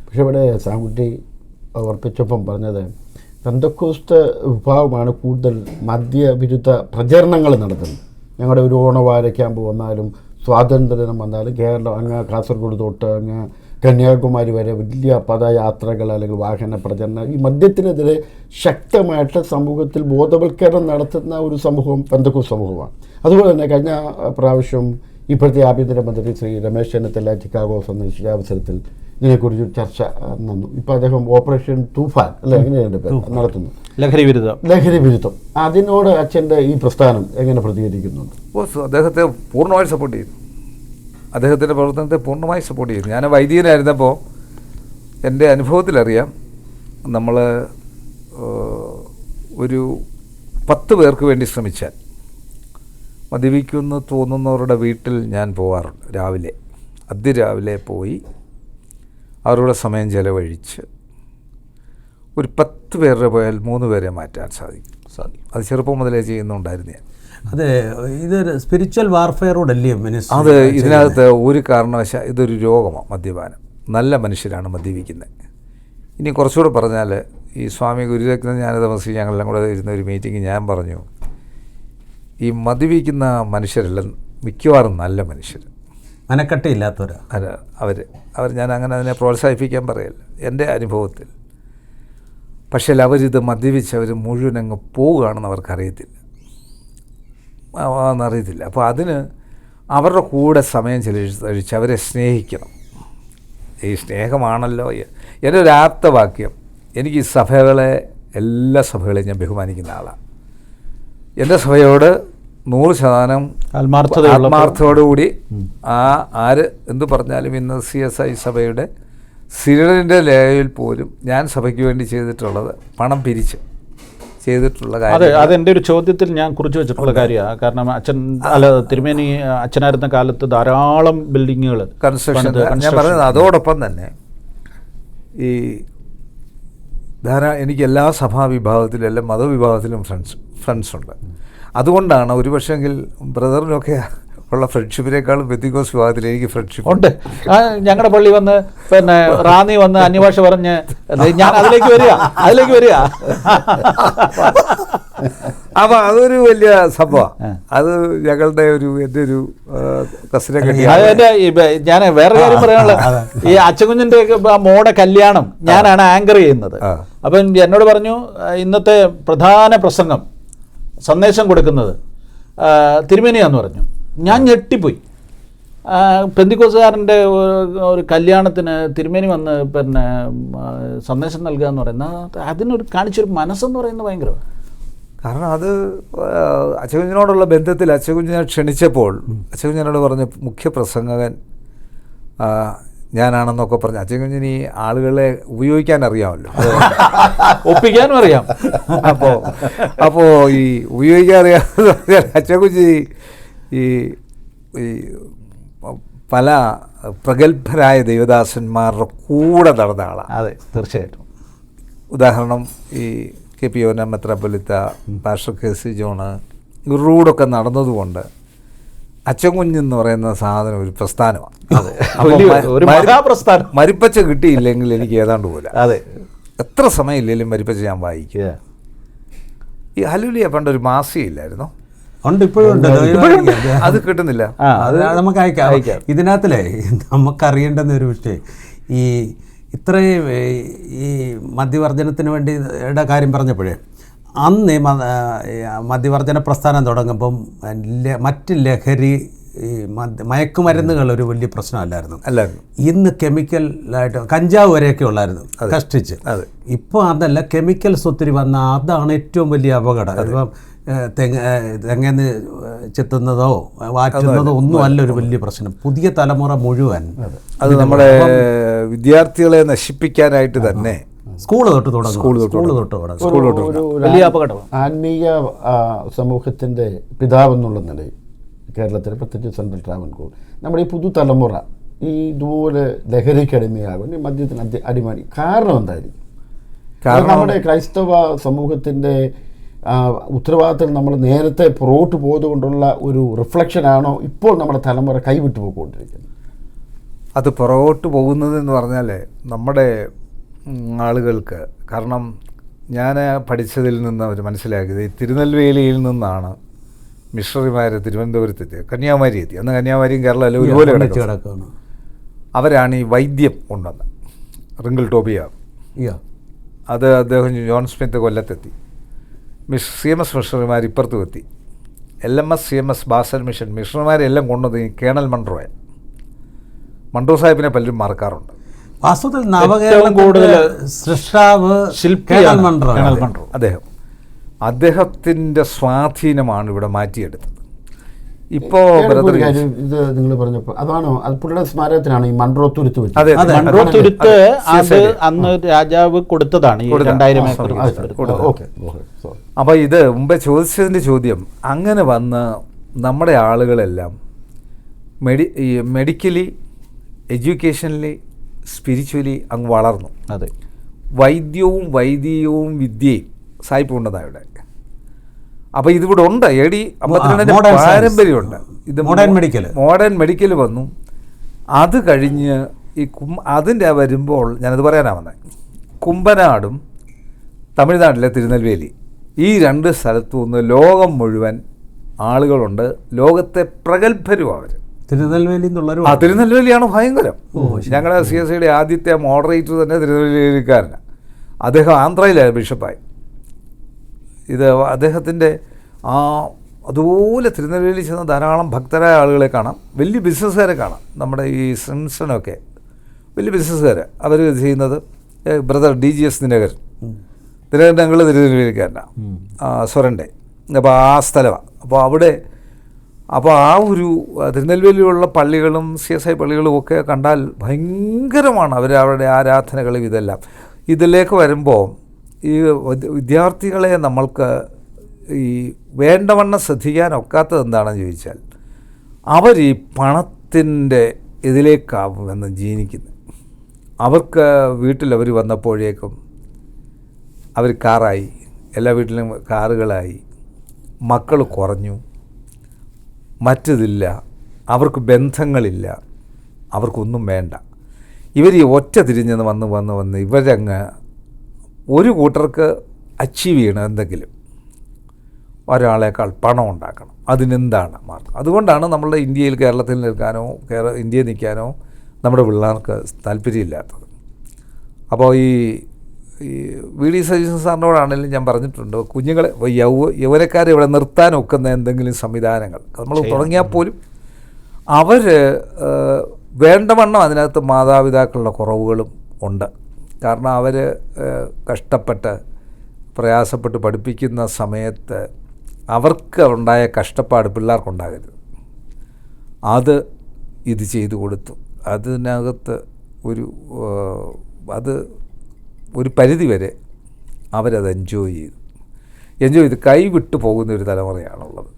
പക്ഷെ ഇവിടെ സാൻകുട്ടി ഓർപ്പിച്ചപ്പം പറഞ്ഞത് പെന്തക്കോസ്ത് വിഭാഗമാണ് കൂടുതൽ മദ്യവിരുദ്ധ പ്രചരണങ്ങൾ നടത്തുന്നത്. ഞങ്ങളുടെ ഒരു ഓണവാര ക്യാമ്പ് വന്നാലും സ്വാതന്ത്ര്യദിനം വന്നാലും കേരളം അങ്ങ് കാസർഗോഡ് തൊട്ട് അങ്ങ് കന്യാകുമാരി വരെ വലിയ പദയാത്രകൾ അല്ലെങ്കിൽ വാഹന പ്രചരണം, ഈ മദ്യത്തിനെതിരെ ശക്തമായിട്ട് സമൂഹത്തിൽ ബോധവൽക്കരണം നടത്തുന്ന ഒരു സമൂഹം പെന്തക്കോസ്ത് സമൂഹമാണ്. അതുപോലെ തന്നെ കഴിഞ്ഞ പ്രാവശ്യം ഇപ്പോഴത്തെ ആഭ്യന്തരമന്ത്രി ശ്രീ രമേശ് ചെന്നിത്തല ചിക്കാഗോ സന്ദർശിച്ച അവസരത്തിൽ ഇതിനെക്കുറിച്ച് ചർച്ച നടന്നു. ഇപ്പോൾ അദ്ദേഹം ഓപ്പറേഷൻ തൂഫാൻ അല്ലെ എങ്ങനെയാണ് നടത്തുന്നു, ലഹരി വിരുദ്ധം. അതിനോട് അച്ഛൻ്റെ ഈ പ്രസ്ഥാനം എങ്ങനെ പ്രതികരിക്കുന്നുണ്ട്? അദ്ദേഹത്തെ പൂർണ്ണമായി സപ്പോർട്ട് ചെയ്യുന്നു. അദ്ദേഹത്തിൻ്റെ പ്രവർത്തനത്തെ പൂർണ്ണമായി സപ്പോർട്ട് ചെയ്യുന്നു. ഞാൻ വൈദികനായിരുന്നപ്പോൾ എൻ്റെ അനുഭവത്തിലറിയാം, നമ്മൾ ഒരു 10 പേർക്ക് വേണ്ടി ശ്രമിച്ചാൽ മദ്യപിക്കുമെന്ന് തോന്നുന്നവരുടെ വീട്ടിൽ ഞാൻ പോകാറുണ്ട്. അതിരാവിലെ പോയി അവരുടെ സമയം ചെലവഴിച്ച് ഒരു 10 പേരുടെ പോയാൽ 3 പേരെ മാറ്റാൻ സാധിക്കും. അത് ചെറുപ്പം മുതലേ ചെയ്യുന്നുണ്ടായിരുന്നു ഞാൻ. അതെ, ഇതൊരു സ്പിരിച്വൽ വാർഫെയറോടല്ലേ മിനിസ്റ്റർ? അത് ഇതിനകത്ത് ഒരു കാരണവശാൽ ഇതൊരു രോഗമാണ് മദ്യപാനം. നല്ല മനുഷ്യരാണ് മദ്യപിക്കുന്നത്. ഇനി കുറച്ചുകൂടെ പറഞ്ഞാൽ, ഈ സ്വാമി ഗുരുരത്ന ജ്ഞാനതമസി ഞങ്ങളെല്ലാം കൂടെ ഇരുന്ന ഒരു മീറ്റിംഗ് ഞാൻ പറഞ്ഞു, ഈ മദ്യപിക്കുന്ന മനുഷ്യരെല്ലാം മിക്കവാറും നല്ല മനുഷ്യർ, മനക്കട്ടയില്ലാത്തവരാ അവർ ഞാൻ അങ്ങനെ അതിനെ പ്രോത്സാഹിപ്പിക്കാൻ പറയല്ല എൻ്റെ അനുഭവത്തിൽ. പക്ഷേ അവരിത് മദ്യപിച്ച് അവർ മുഴുവൻ അങ്ങ് പോവുകയാണെന്ന് അവർക്കറിയത്തില്ല, എന്നറിയത്തില്ല. അപ്പോൾ അതിന് അവരുടെ കൂടെ സമയം ചെലവഴിച്ച് അവരെ സ്നേഹിക്കണം. ഈ സ്നേഹമാണല്ലോ എൻ്റെ ഒരു ആപ്തവാക്യം. എനിക്ക് ഈ എല്ലാ സഭകളെയും ഞാൻ ബഹുമാനിക്കുന്ന ആളാണ്. എൻ്റെ സഭയോട് 100% ആത്മാർത്ഥതയോടുകൂടി ആര് എന്തു പറഞ്ഞാലും ഇന്ന് CSI സഭയുടെ സിനഡിൻ്റെ ലേയിൽ പോലും ഞാൻ സഭയ്ക്ക് വേണ്ടി ചെയ്തിട്ടുള്ളത് പണം പിരിച്ച് ചെയ്തിട്ടുള്ള കാര്യം. അതെൻ്റെ ഒരു ചോദ്യത്തിൽ ഞാൻ കുറിച്ച് വെച്ചിട്ടുള്ള കാര്യമാണ്. കാരണം തിരുമേനി അച്ഛനായിരുന്ന കാലത്ത് ധാരാളം ബിൽഡിങ്ങുകൾ കൺസ്ട്രക്ഷൻ ഞാൻ പറഞ്ഞത്. അതോടൊപ്പം തന്നെ ഈ എനിക്ക് എല്ലാ സഭാവിഭാഗത്തിലും എല്ലാ മതവിഭാഗത്തിലും ഫ്രണ്ട്സ് ഉണ്ട്. അതുകൊണ്ടാണ് ഒരുപക്ഷെങ്കിൽ ബ്രദറിനൊക്കെ ഉള്ള ഫ്രണ്ട്ഷിപ്പിനേക്കാളും പെന്തിക്കോസ്ത് വിഭാഗത്തിൽ എനിക്ക് ഫ്രണ്ട്ഷിപ്പ് ഉണ്ട്. ഞങ്ങളുടെ പള്ളി വന്ന് റാന്നി വന്ന് അന്യഭാഷ പറഞ്ഞ് ഞാൻ അതിലേക്ക് വരിക. അപ്പൊ അതൊരു വലിയ സംഭവമാണ്. അത് ഞങ്ങളുടെ എൻ്റെ ഒരു കസിനെ ഞാൻ വേറെ കാര്യം പറയാനുള്ളത്, ഈ അച്ചകുഞ്ഞിന്റെ മോടെ കല്യാണം ഞാനാണ് ആങ്കർ ചെയ്യുന്നത്. അപ്പം എന്നോട് പറഞ്ഞു, ഇന്നത്തെ പ്രധാന പ്രസംഗം സന്ദേശം കൊടുക്കുന്നത് തിരുമേനിയാന്ന് പറഞ്ഞു. ഞാൻ ഞെട്ടിപ്പോയി. പെന്തിക്കോസുകാരൻ്റെ ഒരു കല്യാണത്തിന് തിരുമേനി വന്ന് സന്ദേശം നൽകുക എന്ന് പറയുന്നത്, അതിനൊരു കാണിച്ചൊരു മനസ്സെന്ന് പറയുന്നത് ഭയങ്കരമാണ്. കാരണം അത് അച്ചകുഞ്ഞിനോടുള്ള ബന്ധത്തിൽ അച്ചകുഞ്ഞിനെ ക്ഷണിച്ചപ്പോൾ അച്ചകുഞ്ഞിനോട് പറഞ്ഞ മുഖ്യ പ്രസംഗകൻ ഞാനാണെന്നൊക്കെ പറഞ്ഞു. അച്ചകുഞ്ഞിന് ഈ ആളുകളെ ഉപയോഗിക്കാൻ അറിയാമല്ലോ, ഒപ്പിക്കാനും അറിയാം. അപ്പോൾ ഈ ഉപയോഗിക്കാൻ അറിയാമെന്ന് പറഞ്ഞാൽ അച്ചകുഞ്ഞി ഈ പല പ്രഗത്ഭരായ ദൈവദാസന്മാരുടെ കൂടെ നടന്ന ആളാണ്. അതെ, തീർച്ചയായിട്ടും. ഉദാഹരണം ഈ KP യോന മെത്രാപ്പൊലീത്ത, പാസ്റ്റർ KC ജോണ്, ഇവരോടൊക്കെ നടന്നതുകൊണ്ട് അച്ചൻകുഞ്ഞെന്ന് പറയുന്ന സാധനം ഒരു പ്രസ്ഥാനമാണ്. മരിപ്പച്ച കിട്ടിയില്ലെങ്കിൽ എനിക്ക് ഏതാണ്ട് പോലെ. അതെ, എത്ര സമയമില്ലെങ്കിലും മരിപ്പച്ച ഞാൻ വായിക്കുക. ഈ ഹല്ലേലൂയ പണ്ടൊരു മാസികയില്ലായിരുന്നോ? ഉണ്ട്, ഇപ്പോഴും ഉണ്ട്. അത് കിട്ടുന്നില്ല. അത് നമുക്ക് അയക്കാം. ഇതിനകത്തിലെ നമുക്കറിയേണ്ടുന്ന ഒരു വിഷയം, ഈ ഇത്രയും ഈ മദ്യവർജനത്തിന് വേണ്ടി കാര്യം പറഞ്ഞപ്പോഴേ, അന്ന് മദ്യവർജന പ്രസ്ഥാനം തുടങ്ങുമ്പം മറ്റ് ലഹരി ഈ മയക്കുമരുന്നുകൾ ഒരു വലിയ പ്രശ്നമല്ലായിരുന്നു. ഇന്ന് കെമിക്കലായിട്ട് കഞ്ചാവ് വരെയൊക്കെ ഉള്ളായിരുന്നു കഷ്ടിച്ച്. ഇപ്പോൾ അതല്ല, കെമിക്കൽസ് ഒത്തിരി വന്ന അതാണ് ഏറ്റവും വലിയ അപകടം. ഇപ്പം തെങ്ങന്ന് ചെത്തുന്നതോ വാറ്റുന്നതോ ഒന്നും അല്ല ഒരു വലിയ പ്രശ്നം. പുതിയ തലമുറ മുഴുവൻ അത് നമ്മുടെ വിദ്യാർത്ഥികളെ നശിപ്പിക്കാനായിട്ട് തന്നെ സ്കൂൾ തൊട്ട് വലിയ അപകടം. ആത്മീയ സമൂഹത്തിൻ്റെ പിതാവെന്നുള്ള നിലയിൽ കേരളത്തിൽ, പ്രത്യേകിച്ച് സെൻട്രൽ ട്രാവൻകൂർ, നമ്മുടെ ഈ പുതുതലമുറ ഈ ഇതുപോലെ ലഹരിക്ക് അടിമയാകും, ഈ മദ്യത്തിന് അടിമയായി കാരണം എന്തായിരിക്കും? കാരണം നമ്മുടെ ക്രൈസ്തവ സമൂഹത്തിൻ്റെ ഉത്തരവാദിത്തം നമ്മൾ നേരത്തെ പുറകോട്ട് പോയതുകൊണ്ടുള്ള ഒരു റിഫ്ലക്ഷനാണോ ഇപ്പോൾ നമ്മുടെ തലമുറ കൈവിട്ടു പോയിക്കൊണ്ടിരിക്കുന്നത്? അത് പുറകോട്ട് പോകുന്നതെന്ന് പറഞ്ഞാൽ നമ്മുടെ ആളുകൾക്ക്, കാരണം ഞാൻ പഠിച്ചതിൽ നിന്ന് അവർ മനസ്സിലാക്കിയത് ഈ തിരുനെൽവേലിയിൽ നിന്നാണ് മിഷണറിമാർ തിരുവനന്തപുരത്തെത്തി, കന്യാകുമാരി എത്തി. അന്ന് കന്യാകുമാരിയും കേരളമല്ല ഒരുപോലെ കിടക്കുകയാണ്. അവരാണ് ഈ വൈദ്യം കൊണ്ടുവന്നത്. റിങ്കിൾ ടോബിയ, അത് അദ്ദേഹം ജോൺ സ്മിത്ത് കൊല്ലത്തെത്തി. CMS മിഷണറിമാർ ഇപ്പുറത്തും എത്തി. LMS CMS ബാസൽ മിഷൻ മിഷണറിമാരെല്ലാം കൊണ്ടുവന്നത് ഈ കേണൽ മൺട്രോ സാഹിബിനെ പലരും മറക്കാറുണ്ട്. വാസ്തവത്തിൽ നവകേരളം കൂടുതൽ സൃഷ്ടാവ് ശില്പിയാണ് കേണൽ മൺട്രോ. അദ്ദേഹത്തിൻ്റെ സ്വാധീനമാണ് ഇവിടെ മാറ്റിയെടുത്തത്. ഇപ്പോൾ ഇത് നിങ്ങൾ പറഞ്ഞപ്പോൾ അതാണോ, അത് പുള്ളിയുടെ സ്മാരകത്തിനാണ് ഈ മൺട്രോ തുരുത്ത് വെച്ചത്? അതെ, മൺട്രോ തുരുത്ത് അത് അന്ന് രാജാവ് കൊടുത്തതാണ് ഈ 2000 ഏക്കർ. അപ്പോൾ ഇത് മുമ്പേ ചോദിച്ചതിൻ്റെ ചോദ്യം, അങ്ങനെ വന്ന് നമ്മുടെ ആളുകളെല്ലാം മെഡിക്കലി, എഡ്യൂക്കേഷനലി, സ്പിരിച്വലി അങ്ങ് വളർന്നു. അതെ, വൈദ്യവും വിദ്യയും സായിപ്പ് കൊണ്ടതാണ് ഇവിടെ. അപ്പോൾ ഇതിവിടെ ഉണ്ട്. AD 52 പാരമ്പര്യമുണ്ട്. ഇത് മോഡേൺ മെഡിക്കൽ വന്നു. അത് കഴിഞ്ഞ് ഈ അതിൻ്റെ വരുമ്പോൾ ഞാനത് പറയാനാണ് വന്നത്. കുമ്പനാടും തമിഴ്നാട്ടിലെ തിരുനെൽവേലി, ഈ 2 സ്ഥലത്തു നിന്ന് ലോകം മുഴുവൻ ആളുകളുണ്ട്. ലോകത്തെ പ്രഗത്ഭരും അവർ. തിരുനെൽവേലിയാണ് ഭയങ്കരം. ഞങ്ങളുടെ CSIയുടെ ആദ്യത്തെ മോഡറേറ്റർ തന്നെ തിരുനെൽവേലിക്കാരനാണ്. അദ്ദേഹം ആന്ധ്രയിലെ ബിഷപ്പായി. ഇത് അദ്ദേഹത്തിൻ്റെ അതുപോലെ തിരുനെൽവേലി ചെന്ന ധാരാളം ഭക്തരായ ആളുകളെ കാണാം, വലിയ ബിസിനസ്സുകാരെ കാണാം. നമ്മുടെ ഈ സിംസണൊക്കെ വലിയ ബിസിനസ്സുകാർ. അവർ ചെയ്യുന്നത് ബ്രദർ DGS ദിനകരൻ ഞങ്ങൾ തിരുനെൽവേലിക്കാരനാണ്, സ്വരൻ്റെ. അപ്പോൾ ആ സ്ഥലമാണ്. അപ്പോൾ ആ ഒരു തിരുനെൽവേലിയിലുള്ള പള്ളികളും CSI പള്ളികളും ഒക്കെ കണ്ടാൽ ഭയങ്കരമാണ് അവരുടെ ആരാധനകളും ഇതെല്ലാം. ഇതിലേക്ക് വരുമ്പോൾ ഈ വിദ്യാർത്ഥികളെ നമ്മൾക്ക് ഈ വേണ്ടവണ്ണം ശ്രദ്ധിക്കാനൊക്കാത്തത് എന്താണെന്ന് ചോദിച്ചാൽ, അവർ ഈ പണത്തിൻ്റെ ഇതിലേക്കാവുമെന്ന് ജീവിക്കുന്നത്. അവർക്ക് വീട്ടിൽ അവർ വന്നപ്പോഴേക്കും അവർ കാറായി, എല്ലാ വീട്ടിലും കാറുകളായി, മക്കൾ കുറഞ്ഞു, മറ്റതില്ല, അവർക്ക് ബന്ധങ്ങളില്ല, അവർക്കൊന്നും വേണ്ട. ഇവർ ഈ ഒറ്റ തിരിഞ്ഞെന്ന് വന്ന് ഇവരങ്ങ് ഒരു കൂട്ടർക്ക് അച്ചീവ് ചെയ്യണം, എന്തെങ്കിലും ഒരാളേക്കാൾ പണം ഉണ്ടാക്കണം. അതിനെന്താണ് മാർഗം? അതുകൊണ്ടാണ് നമ്മളുടെ ഇന്ത്യയിൽ, കേരളത്തിൽ നിൽക്കാനോ ഇന്ത്യയിൽ നിൽക്കാനോ നമ്മുടെ പിള്ളേർക്ക് താല്പര്യമില്ലാത്തത്. അപ്പോൾ ഈ VD സതീശൻ സാറിനോടാണെങ്കിലും ഞാൻ പറഞ്ഞിട്ടുണ്ട്, കുഞ്ഞുങ്ങളെ യൗവനക്കാരെ ഇവിടെ നിർത്താൻ ഒക്കുന്ന എന്തെങ്കിലും സംവിധാനങ്ങൾ നമ്മൾ തുടങ്ങിയാൽ പോലും അവർ വേണ്ടവണ്ണം അതിനകത്ത് മാതാപിതാക്കളുടെ കുറവുകളും ഉണ്ട്. കാരണം അവർ കഷ്ടപ്പെട്ട് പ്രയാസപ്പെട്ട് പഠിപ്പിക്കുന്ന സമയത്ത് അവർക്ക് ഉണ്ടായ കഷ്ടപ്പാട് പിള്ളേർക്കുണ്ടാകരുത്. അത് ഇത് ചെയ്തു കൊടുത്തു. അതിനകത്ത് ഒരു പരിധി വരെ അവരത് എൻജോയ് ചെയ്ത് കൈവിട്ടു പോകുന്ന ഒരു തലമുറയാണുള്ളത്.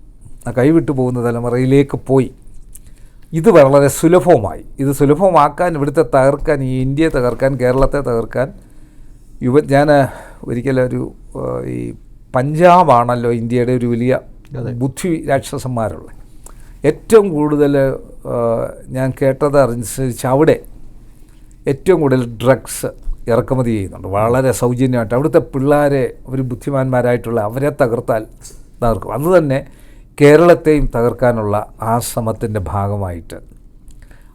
ആ കൈവിട്ടു പോകുന്ന തലമുറയിലേക്ക് പോയി. ഇത് വളരെ സുലഭമായി. ഇത് സുലഭമാക്കാൻ, ഇവിടുത്തെ തകർക്കാൻ, ഈ ഇന്ത്യയെ തകർക്കാൻ, കേരളത്തെ തകർക്കാൻ ഞാൻ ഒരിക്കലും ഈ പഞ്ചാബാണല്ലോ ഇന്ത്യയുടെ ഒരു വലിയ ബുദ്ധി രാക്ഷസന്മാരുള്ളത്. ഏറ്റവും കൂടുതൽ ഞാൻ കേട്ടത് അനുസരിച്ച് അവിടെ ഏറ്റവും കൂടുതൽ ഡ്രഗ്സ് ഇറക്കുമതി ചെയ്യുന്നുണ്ട്, വളരെ സൗജന്യമായിട്ട്. അവിടുത്തെ പിള്ളേരെ അവർ ബുദ്ധിമാന്മാരായിട്ടുള്ള അവരെ തകർത്താൽ തകർക്കും. അതുതന്നെ കേരളത്തെയും തകർക്കാനുള്ള ആ ശ്രമത്തിൻ്റെ ഭാഗമായിട്ട്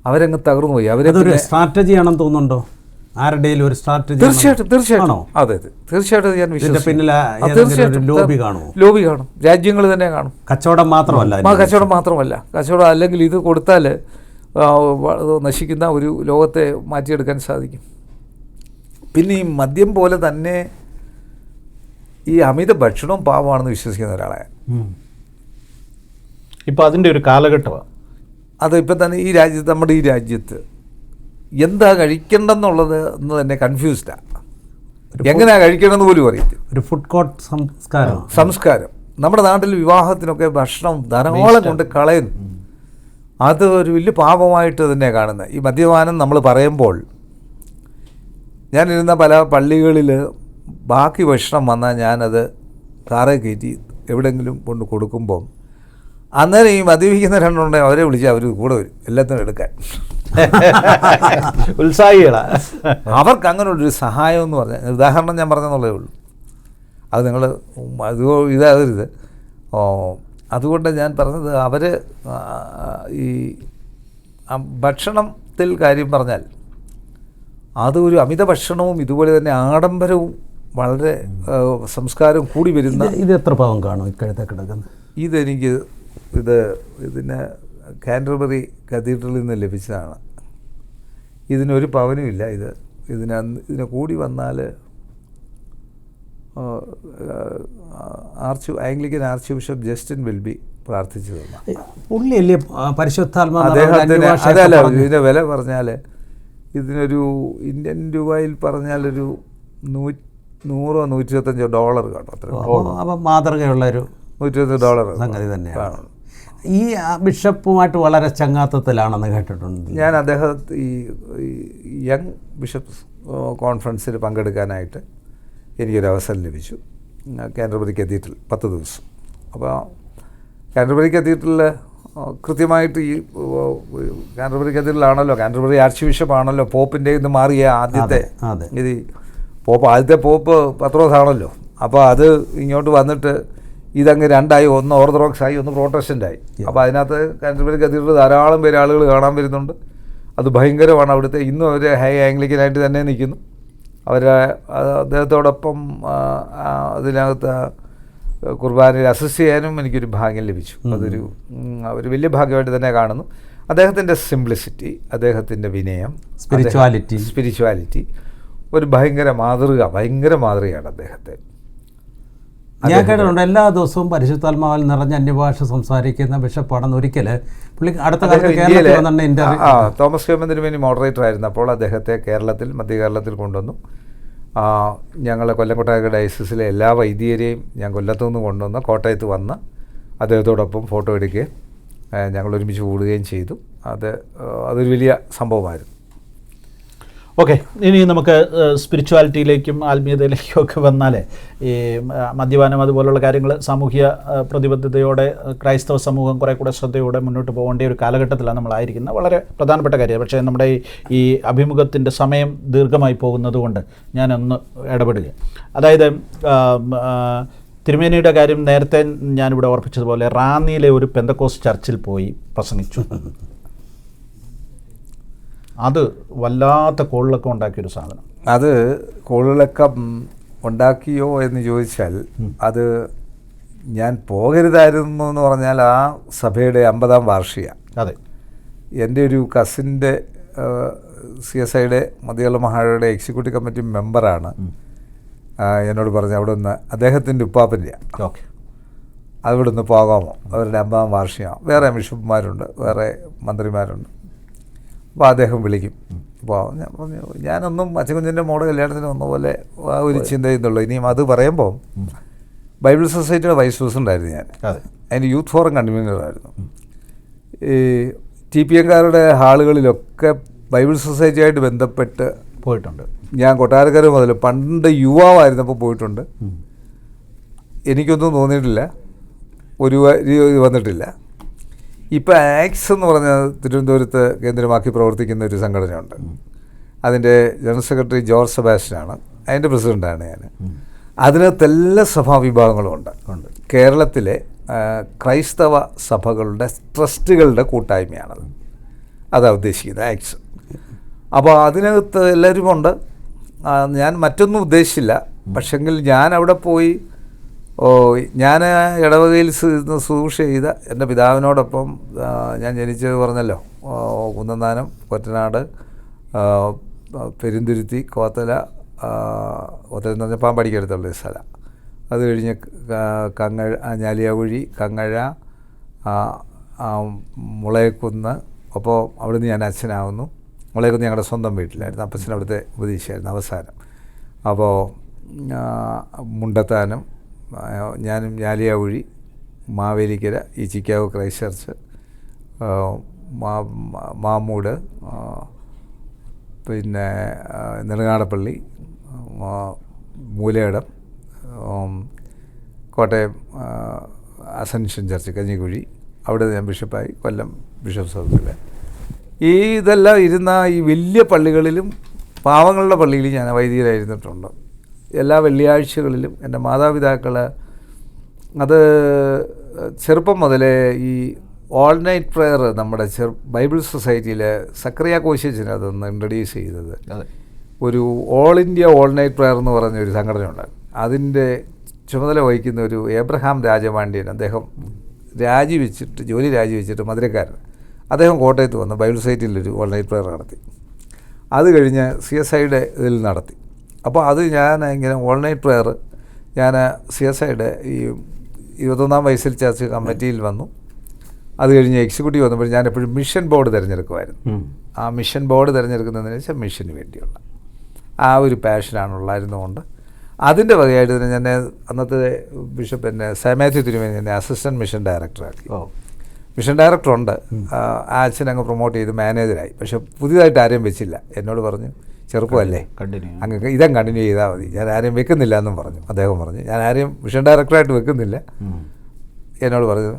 അവരങ്ങ് തകർന്നു പോയി. അവരൊരു സ്ട്രാറ്റജിയാണെന്ന് തോന്നുന്നുണ്ടോ? ആരുടെയും ഒരു സ്ട്രാറ്റജി? തീർച്ചയായിട്ടും അതെ, തീർച്ചയായിട്ടും ഞാൻ വിശ്വസിക്കുന്നു. ലോബി കാണും, രാജ്യങ്ങൾ തന്നെ കാണും. കച്ചവടം മാത്രമല്ല, കച്ചവടം അല്ലെങ്കിൽ ഇത് കൊടുത്താൽ നശിക്കുന്ന ഒരു ലോകത്തെ മാറ്റിയെടുക്കാൻ സാധിക്കും. പിന്നെ ഈ മദ്യം പോലെ തന്നെ ഈ അമിത ഭക്ഷണവും പാവമാണെന്ന് വിശ്വസിക്കുന്ന ഒരാളെ ഇപ്പോൾ അതിൻ്റെ ഒരു കാലഘട്ടമാണ് അത്. ഇപ്പം തന്നെ നമ്മുടെ ഈ രാജ്യത്ത് എന്താ കഴിക്കേണ്ടെന്നുള്ളത് എന്ന് തന്നെ കൺഫ്യൂസ്ഡാണ്. എങ്ങനെയാണ് കഴിക്കണമെന്ന് പോലും അറിയത്തില്ല. ഒരു ഫുഡ് കോർട്ട് സംസ്കാരം നമ്മുടെ നാട്ടിൽ വിവാഹത്തിനൊക്കെ ഭക്ഷണം ധാരാളം കൊണ്ട് കളയുന്നു. അത് ഒരു വലിയ പാപമായിട്ട് തന്നെ കാണുന്നത്. ഈ മദ്യപാനം നമ്മൾ പറയുമ്പോൾ, ഞാനിരുന്ന പല പള്ളികളിൽ ബാക്കി ഭക്ഷണം വന്നാൽ ഞാനത് കാറേ കയറ്റി എവിടെയെങ്കിലും കൊണ്ട് കൊടുക്കുമ്പം അന്നേരം ഈ മദ്യപിക്കുന്ന രണ്ടുണ്ടെങ്കിൽ അവരെ വിളിച്ച് അവർ കൂടെ വരും എല്ലാത്തിനും എടുക്കാൻ. ഉത്സാഹികളാണ്. അവർക്ക് അങ്ങനെ ഒരു സഹായം എന്ന് പറഞ്ഞാൽ, ഉദാഹരണം ഞാൻ പറഞ്ഞെന്നുള്ളതേ ഉള്ളൂ, അത് നിങ്ങൾ അത് ഇതാകരുത്. അതുകൊണ്ട് ഞാൻ പറഞ്ഞത് അവർ ഈ ഭക്ഷണത്തിൽ കാര്യം പറഞ്ഞാൽ അതൊരു അമിത ഭക്ഷണവും ഇതുപോലെ തന്നെ ആഡംബരവും വളരെ സംസ്കാരം കൂടി വരുന്ന. ഇത് എത്ര പാവം കാണും ഇക്കഴുത്തെ കിടക്കുന്നത്? ഇതിന് കാൻറ്റർബറി കത്തീഡ്രലിൽ നിന്ന് ലഭിച്ചതാണ്. ഇതിനൊരു പവനും ഇല്ല. ഇതിനെ കൂടി വന്നാൽ ആംഗ്ലിക്കൻ ആർച്ച് ബിഷപ്പ് ജസ്റ്റിൻ വിൽബി പ്രാർത്ഥിച്ചു തന്നു. പുള്ളിയല്ലേ പരിശുദ്ധാത്മാ അദ്ദേഹത്തിന് അതല്ല, ഇതിൻ്റെ വില പറഞ്ഞാൽ ഇതിനൊരു ഇന്ത്യൻ രൂപയിൽ പറഞ്ഞാലൊരു $100-125 കാണും. അത്ര അപ്പം മാതൃകയുള്ളൊരു $120 സംഗതി തന്നെയാണ്. ഈ ബിഷപ്പുമായിട്ട് വളരെ ചങ്ങാത്തത്തിലാണെന്ന് കേട്ടിട്ടുണ്ട് ഞാൻ. അദ്ദേഹത്തെ ഈ യങ് ബിഷപ്സ് കോൺഫറൻസിൽ പങ്കെടുക്കാനായിട്ട് എനിക്കൊരു അവസരം ലഭിച്ചു. കാൻറ്റർബറി കത്തീഡ്രൽ 10 ദിവസം. അപ്പോൾ കാൻറ്റർബറി കത്തീഡ്രലിൽ കൃത്യമായിട്ട് ഈ കാൻറ്റർബറി കത്തീഡ്രലാണല്ലോ, കാൻറ്റർബറി ആർച്ച് ബിഷപ്പാണല്ലോ പോപ്പിൻ്റെ ഇത് മാറിയ ആദ്യത്തെ. ഇത് ആദ്യത്തെ പോപ്പ് പത്രോസ് ആണല്ലോ. അപ്പോൾ അത് ഇങ്ങോട്ട് വന്നിട്ട് ഇതങ്ങ് രണ്ടായി, ഒന്ന് ഓർത്തഡോക്സായി, ഒന്ന് പ്രോട്ടസ്റ്റൻ്റായി. അപ്പോൾ അതിനകത്ത് കാൻറ്റർബറി കത്തീഡ്രൽ ധാരാളം പേര് ആളുകൾ കാണാൻ വരുന്നുണ്ട്. അത് ഭയങ്കരമാണ് അവിടുത്തെ. ഇന്നും അവർ ഹൈ ആംഗ്ലിക്കനായിട്ട് തന്നെ നിൽക്കുന്നു. അദ്ദേഹത്തോടൊപ്പം അതിനകത്ത് കുർബാനയിൽ അസിസ്റ്റ് ചെയ്യാനും എനിക്കൊരു ഭാഗ്യം ലഭിച്ചു. ഒരു വലിയ ഭാഗ്യമായിട്ട് തന്നെ കാണുന്നു. അദ്ദേഹത്തിൻ്റെ സിംപ്ലിസിറ്റി, അദ്ദേഹത്തിൻ്റെ വിനയം, സ്പിരിച്വാലിറ്റി ഒരു ഭയങ്കര മാതൃകയാണ് അദ്ദേഹത്തെ. ഞാൻ കേട്ടിട്ടുണ്ട് എല്ലാ ദിവസവും പരിശുദ്ധാത്മാവിൽ നിറഞ്ഞ അന്യഭാഷ സംസാരിക്കുന്ന ബിഷപ്പാണെന്ന്. ഒരിക്കൽ പുള്ളി അടുത്ത കാലത്ത് തോമസ് കെ തിരുമേനി മോഡറേറ്റർ ആയിരുന്നപ്പോൾ അദ്ദേഹത്തെ മധ്യ കേരളത്തിൽ കൊണ്ടുവന്നു. ഞങ്ങളെ കൊല്ലംകോട്ടായ ഡയസിസിലെ എല്ലാ വൈദികരെയും ഞാൻ കൊല്ലത്തുനിന്ന് കൊണ്ടുവന്ന് കോട്ടയത്ത് വന്ന് അദ്ദേഹത്തോടൊപ്പം ഫോട്ടോ എടുക്കുകയും ഞങ്ങൾ ഒരുമിച്ച് കൂടുകയും ചെയ്തു. അതൊരു വലിയ സംഭവമായിരുന്നു. ഓക്കെ, ഇനി നമുക്ക് സ്പിരിച്വാലിറ്റിയിലേക്കും ആത്മീയതയിലേക്കും ഒക്കെ വന്നാൽ ഈ മദ്യപാനം അതുപോലുള്ള കാര്യങ്ങൾ സാമൂഹ്യ പ്രതിബദ്ധതയോടെ ക്രൈസ്തവ സമൂഹം കുറേ കൂടെ ശ്രദ്ധയോടെ മുന്നോട്ട് പോകേണ്ട ഒരു കാലഘട്ടത്തിലാണ് നമ്മളായിരിക്കുന്നത്. വളരെ പ്രധാനപ്പെട്ട കാര്യമാണ്. പക്ഷേ നമ്മുടെ ഈ അഭിമുഖത്തിൻ്റെ സമയം ദീർഘമായി പോകുന്നത് കൊണ്ട് ഞാനൊന്ന് ഇടപെടുക. അതായത് തിരുമേനിയുടെ കാര്യം നേരത്തെ ഞാനിവിടെ ഓർപ്പിച്ചതുപോലെ റാന്നിയിലെ ഒരു പെന്തക്കോസ്റ്റ് ചർച്ചിൽ പോയി പ്രസംഗിച്ചു. അത് വല്ലാത്ത കോളിളക്കം ഉണ്ടാക്കിയൊരു സാധനം. അത് കോളിളക്കം ഉണ്ടാക്കിയോ എന്ന് ചോദിച്ചാൽ അത് ഞാൻ പോകരുതായിരുന്നു എന്ന് പറഞ്ഞാൽ ആ സഭയുടെ 50-ാം വാർഷിക. അതെ, എൻ്റെ ഒരു കസിൻ്റെ CSIയുടെ മധ്യകേരള മഹായുടെ എക്സിക്യൂട്ടീവ് കമ്മിറ്റി മെമ്പറാണ് എന്നോട് പറഞ്ഞു അവിടെ നിന്ന് അദ്ദേഹത്തിൻ്റെ ഉപ്പാപ്പൻ്റെയാണ്. ഓക്കെ, അവിടെ നിന്ന് പോകാമോ, അവരുടെ 50-ാം വാർഷികമാണ്. വേറെ ബിഷപ്പുമാരുണ്ട്, വേറെ മന്ത്രിമാരുണ്ട്. അപ്പോൾ അദ്ദേഹം വിളിക്കും. അപ്പോൾ ഞാൻ പറഞ്ഞു ഞാനൊന്നും അച്ഛൻകുഞ്ഞിൻ്റെ മോടെ കല്യാണത്തിന് വന്ന പോലെ ആ ഒരു ചിന്ത ചെയ്യുന്നുള്ളൂ. ഇനിയും അത് പറയുമ്പോൾ ബൈബിൾ സൊസൈറ്റിയുടെ വൈസ് പ്രസിഡൻ്റായിരുന്നു ഞാൻ. അതിൻ്റെ യൂത്ത് ഫോറം കൺവീനറായിരുന്നു. ഈ TPM-കാരുടെ ഹാളുകളിലൊക്കെ ബൈബിൾ സൊസൈറ്റിയായിട്ട് ബന്ധപ്പെട്ട് പോയിട്ടുണ്ട്. ഞാൻ കൊട്ടാരക്കര മുതൽ പണ്ട് യുവാവായിരുന്നപ്പോൾ പോയിട്ടുണ്ട്. എനിക്കൊന്നും തോന്നിയിട്ടില്ല, ഒരു വന്നിട്ടില്ല. ഇപ്പോൾ ആക്സ് എന്ന് പറഞ്ഞ തിരുവനന്തപുരത്ത് കേന്ദ്രമാക്കി പ്രവർത്തിക്കുന്ന ഒരു സംഘടനയുണ്ട്. അതിൻ്റെ ജനറൽ സെക്രട്ടറി ജോർജ് സെബാസ്റ്റ്യനാണ്, അതിൻ്റെ പ്രസിഡൻ്റാണ് ഞാൻ. അതിനകത്ത് എല്ലാ സഭാവിഭാഗങ്ങളും ഉണ്ട്. കേരളത്തിലെ ക്രൈസ്തവ സഭകളുടെ ട്രസ്റ്റുകളുടെ കൂട്ടായ്മയാണത്. അതാണ് ഉദ്ദേശിക്കുന്നത് ആക്സ്. അപ്പോൾ അതിനകത്ത് എല്ലാവരുമുണ്ട്. ഞാൻ മറ്റൊന്നും ഉദ്ദേശിച്ചില്ല. പക്ഷെങ്കിൽ ഞാൻ അവിടെ പോയി ഞാൻ ഇടവകയിൽ ശുശ്രൂഷ ചെയ്ത എൻ്റെ പിതാവിനോടൊപ്പം ഞാൻ ജനിച്ചത് പറഞ്ഞല്ലോ, കുന്നന്താനം, കൊറ്റനാട്, പെരുന്തുരുത്തി, കോത്തല എന്ന് പറഞ്ഞാൽ പാമ്പാടിക്കടുത്തുള്ള സ്ഥലം. അത് കഴിഞ്ഞ് കങ്ങഴ, ഞാലിയാകുഴി, കങ്ങഴ, മുളയക്കുന്ന്. അപ്പോൾ അവിടുന്ന് ഞാൻ അച്ഛനാവുന്നു. മുളയക്കുന്ന് ഞങ്ങളുടെ സ്വന്തം വീട്ടിലായിരുന്നു. അപ്പച്ചൻ അവിടുത്തെ ഉപദേശിയായിരുന്നു അവസാനം. അപ്പോൾ മുണ്ടത്താനം, ഞാനും ഞാലിയാകുഴി, മാവേലിക്കര, ഈ ചിക്കാഗോ ക്രൈസ്റ്റ് ചർച്ച്, മാമൂട്, പിന്നെ നെടുങ്ങാടപ്പള്ളി, മൂലയിടം, കോട്ടയം അസൻഷൻ ചർച്ച് കഞ്ഞിക്കുഴി, അവിടെ ഞാൻ ബിഷപ്പായി. കൊല്ലം ബിഷപ്പ് സൗത്തിൽ. ഇതെല്ലാം ഇരുന്ന ഈ വലിയ പള്ളികളിലും പാവങ്ങളുടെ പള്ളിയിലും ഞാൻ വൈദികരായിരുന്നിട്ടുണ്ട്. എല്ലാ വെള്ളിയാഴ്ചകളിലും എൻ്റെ മാതാപിതാക്കൾ അത് ചെറുപ്പം മുതലേ ഈ ഓൾ നൈറ്റ് പ്രെയർ നമ്മുടെ ബൈബിൾ സൊസൈറ്റിയിൽ സക്രിയ കോശിച്ചിന് അതൊന്ന് ഇൻട്രൊഡ്യൂസ് ചെയ്തത്. ഒരു all India all night prayer എന്ന് പറഞ്ഞൊരു സംഘടനയുണ്ട്. അതിൻ്റെ ചുമതല വഹിക്കുന്ന ഒരു ഏബ്രഹാം രാജപാണ്ഡ്യൻ, അദ്ദേഹം ജോലി രാജിവെച്ചിട്ട് മധുരക്കാരൻ, അദ്ദേഹം കോട്ടയത്ത് വന്ന് ബൈബിൾ സൊസൈറ്റിയിലൊരു ഓൾ നൈറ്റ് പ്രെയർ നടത്തി. അത് കഴിഞ്ഞ് CSIയുടെ ഇതിൽ നടത്തി. അപ്പോൾ അത് ഞാൻ ഇങ്ങനെ ഓൾ നൈറ്റ് പ്രെയർ ഞാൻ CSIയുടെ ഈ 21-ാം വയസ്സിൽ ചർച്ച് കമ്മിറ്റിയിൽ വന്നു. അത് കഴിഞ്ഞ് എക്സിക്യൂട്ടീവ് വന്നപ്പോൾ ഞാൻ എപ്പോഴും മിഷൻ ബോർഡ് തിരഞ്ഞെടുക്കുമായിരുന്നു. ആ മിഷൻ ബോർഡ് തിരഞ്ഞെടുക്കുന്നതെന്ന് വെച്ചാൽ മിഷന് വേണ്ടിയുള്ള ആ ഒരു പാഷനാണുള്ളായിരുന്നുകൊണ്ട് അതിൻ്റെ വകയായിട്ട് തന്നെ ഞാൻ അന്നത്തെ ബിഷപ്പ് എന്നെ മാത്യു തിരുമേനി എന്നെ അസിസ്റ്റൻറ്റ് മിഷൻ ഡയറക്ടറാക്കി. മിഷൻ ഡയറക്ടറുണ്ട്, ആ അച്ഛൻ അങ്ങ് പ്രൊമോട്ട് ചെയ്ത് മാനേജരായി. പക്ഷെ പുതിയതായിട്ട് ആരെയും വെച്ചില്ല. എന്നോട് പറഞ്ഞു, ചെറുപ്പമല്ലേ, അങ്ങ് ഇതം കണ്ടിന്യൂ ചെയ്താൽ മതി, ഞാൻ ആരെയും വെക്കുന്നില്ല എന്നും പറഞ്ഞു. അദ്ദേഹം പറഞ്ഞു, ഞാൻ ആരെയും മിഷൻ ഡയറക്ടറായിട്ട് വെക്കുന്നില്ല. എന്നോട് പറഞ്ഞു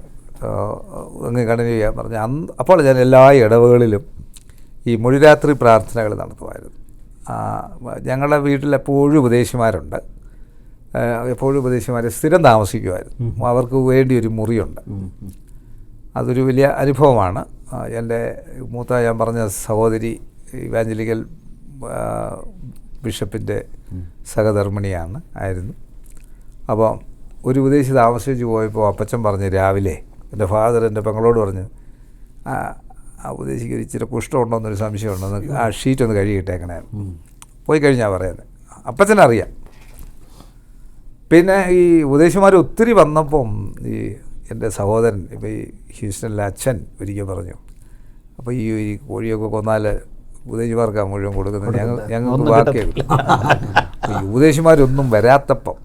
അങ്ങ് കണ്ടിന്യൂ ചെയ്യാൻ പറഞ്ഞു. അപ്പോൾ ഞാൻ എല്ലാ ഇടവകളിലും ഈ മൊഴിരാത്രി പ്രാർത്ഥനകൾ നടത്തുമായിരുന്നു. ഞങ്ങളുടെ വീട്ടിൽ എപ്പോഴും ഉപദേശിമാരുണ്ട്. എപ്പോഴും ഉപദേശിമാർ സ്ഥിരം താമസിക്കുമായിരുന്നു. അവർക്ക് വേണ്ടി ഒരു മുറിയുണ്ട്. അതൊരു വലിയ അനുഭവമാണ്. എൻ്റെ മൂത്ത ഞാൻ പറഞ്ഞ സഹോദരി ഇവാഞ്ചലിക്കൽ ബിഷപ്പിൻ്റെ സഹധർമ്മിണിയാണ് ആയിരുന്നു. അപ്പോൾ ഒരു ഉപദേശി താമസിച്ച് പോയപ്പോൾ അപ്പച്ചൻ പറഞ്ഞു, രാവിലെ എൻ്റെ ഫാദർ എൻ്റെ പെങ്ങളോട് പറഞ്ഞു, ആ ഉപദേശിക്ക് ഇച്ചിരി കുഷ്ഠമുണ്ടോയെന്നൊരു സംശയമുണ്ടെന്ന് ആ ഷീറ്റ് ഒന്ന് കഴുകിയിട്ടേക്കണേ. പോയി കഴിഞ്ഞാൽ പറയുന്നത് അപ്പച്ചനറിയാം. പിന്നെ ഈ ഉപദേശിമാർ ഒത്തിരി വന്നപ്പം ഈ എൻ്റെ സഹോദരൻ ഇപ്പോൾ ഈ ഹ്യൂസ്റ്റണിലെ അച്ഛൻ ഒരിക്കൽ പറഞ്ഞു, അപ്പോൾ ഈ കോഴിയൊക്കെ കൊന്നാൽ ഉപദേശിമാർക്കാണ് മുഴുവൻ കൊടുക്കുന്നത്, ഞങ്ങൾക്ക് ബാക്കിയാവില്ല. ഈ ഉപദേശിമാരൊന്നും വരാത്തപ്പം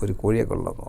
ഒരു കോഴിയൊക്കെ ഉള്ളതോ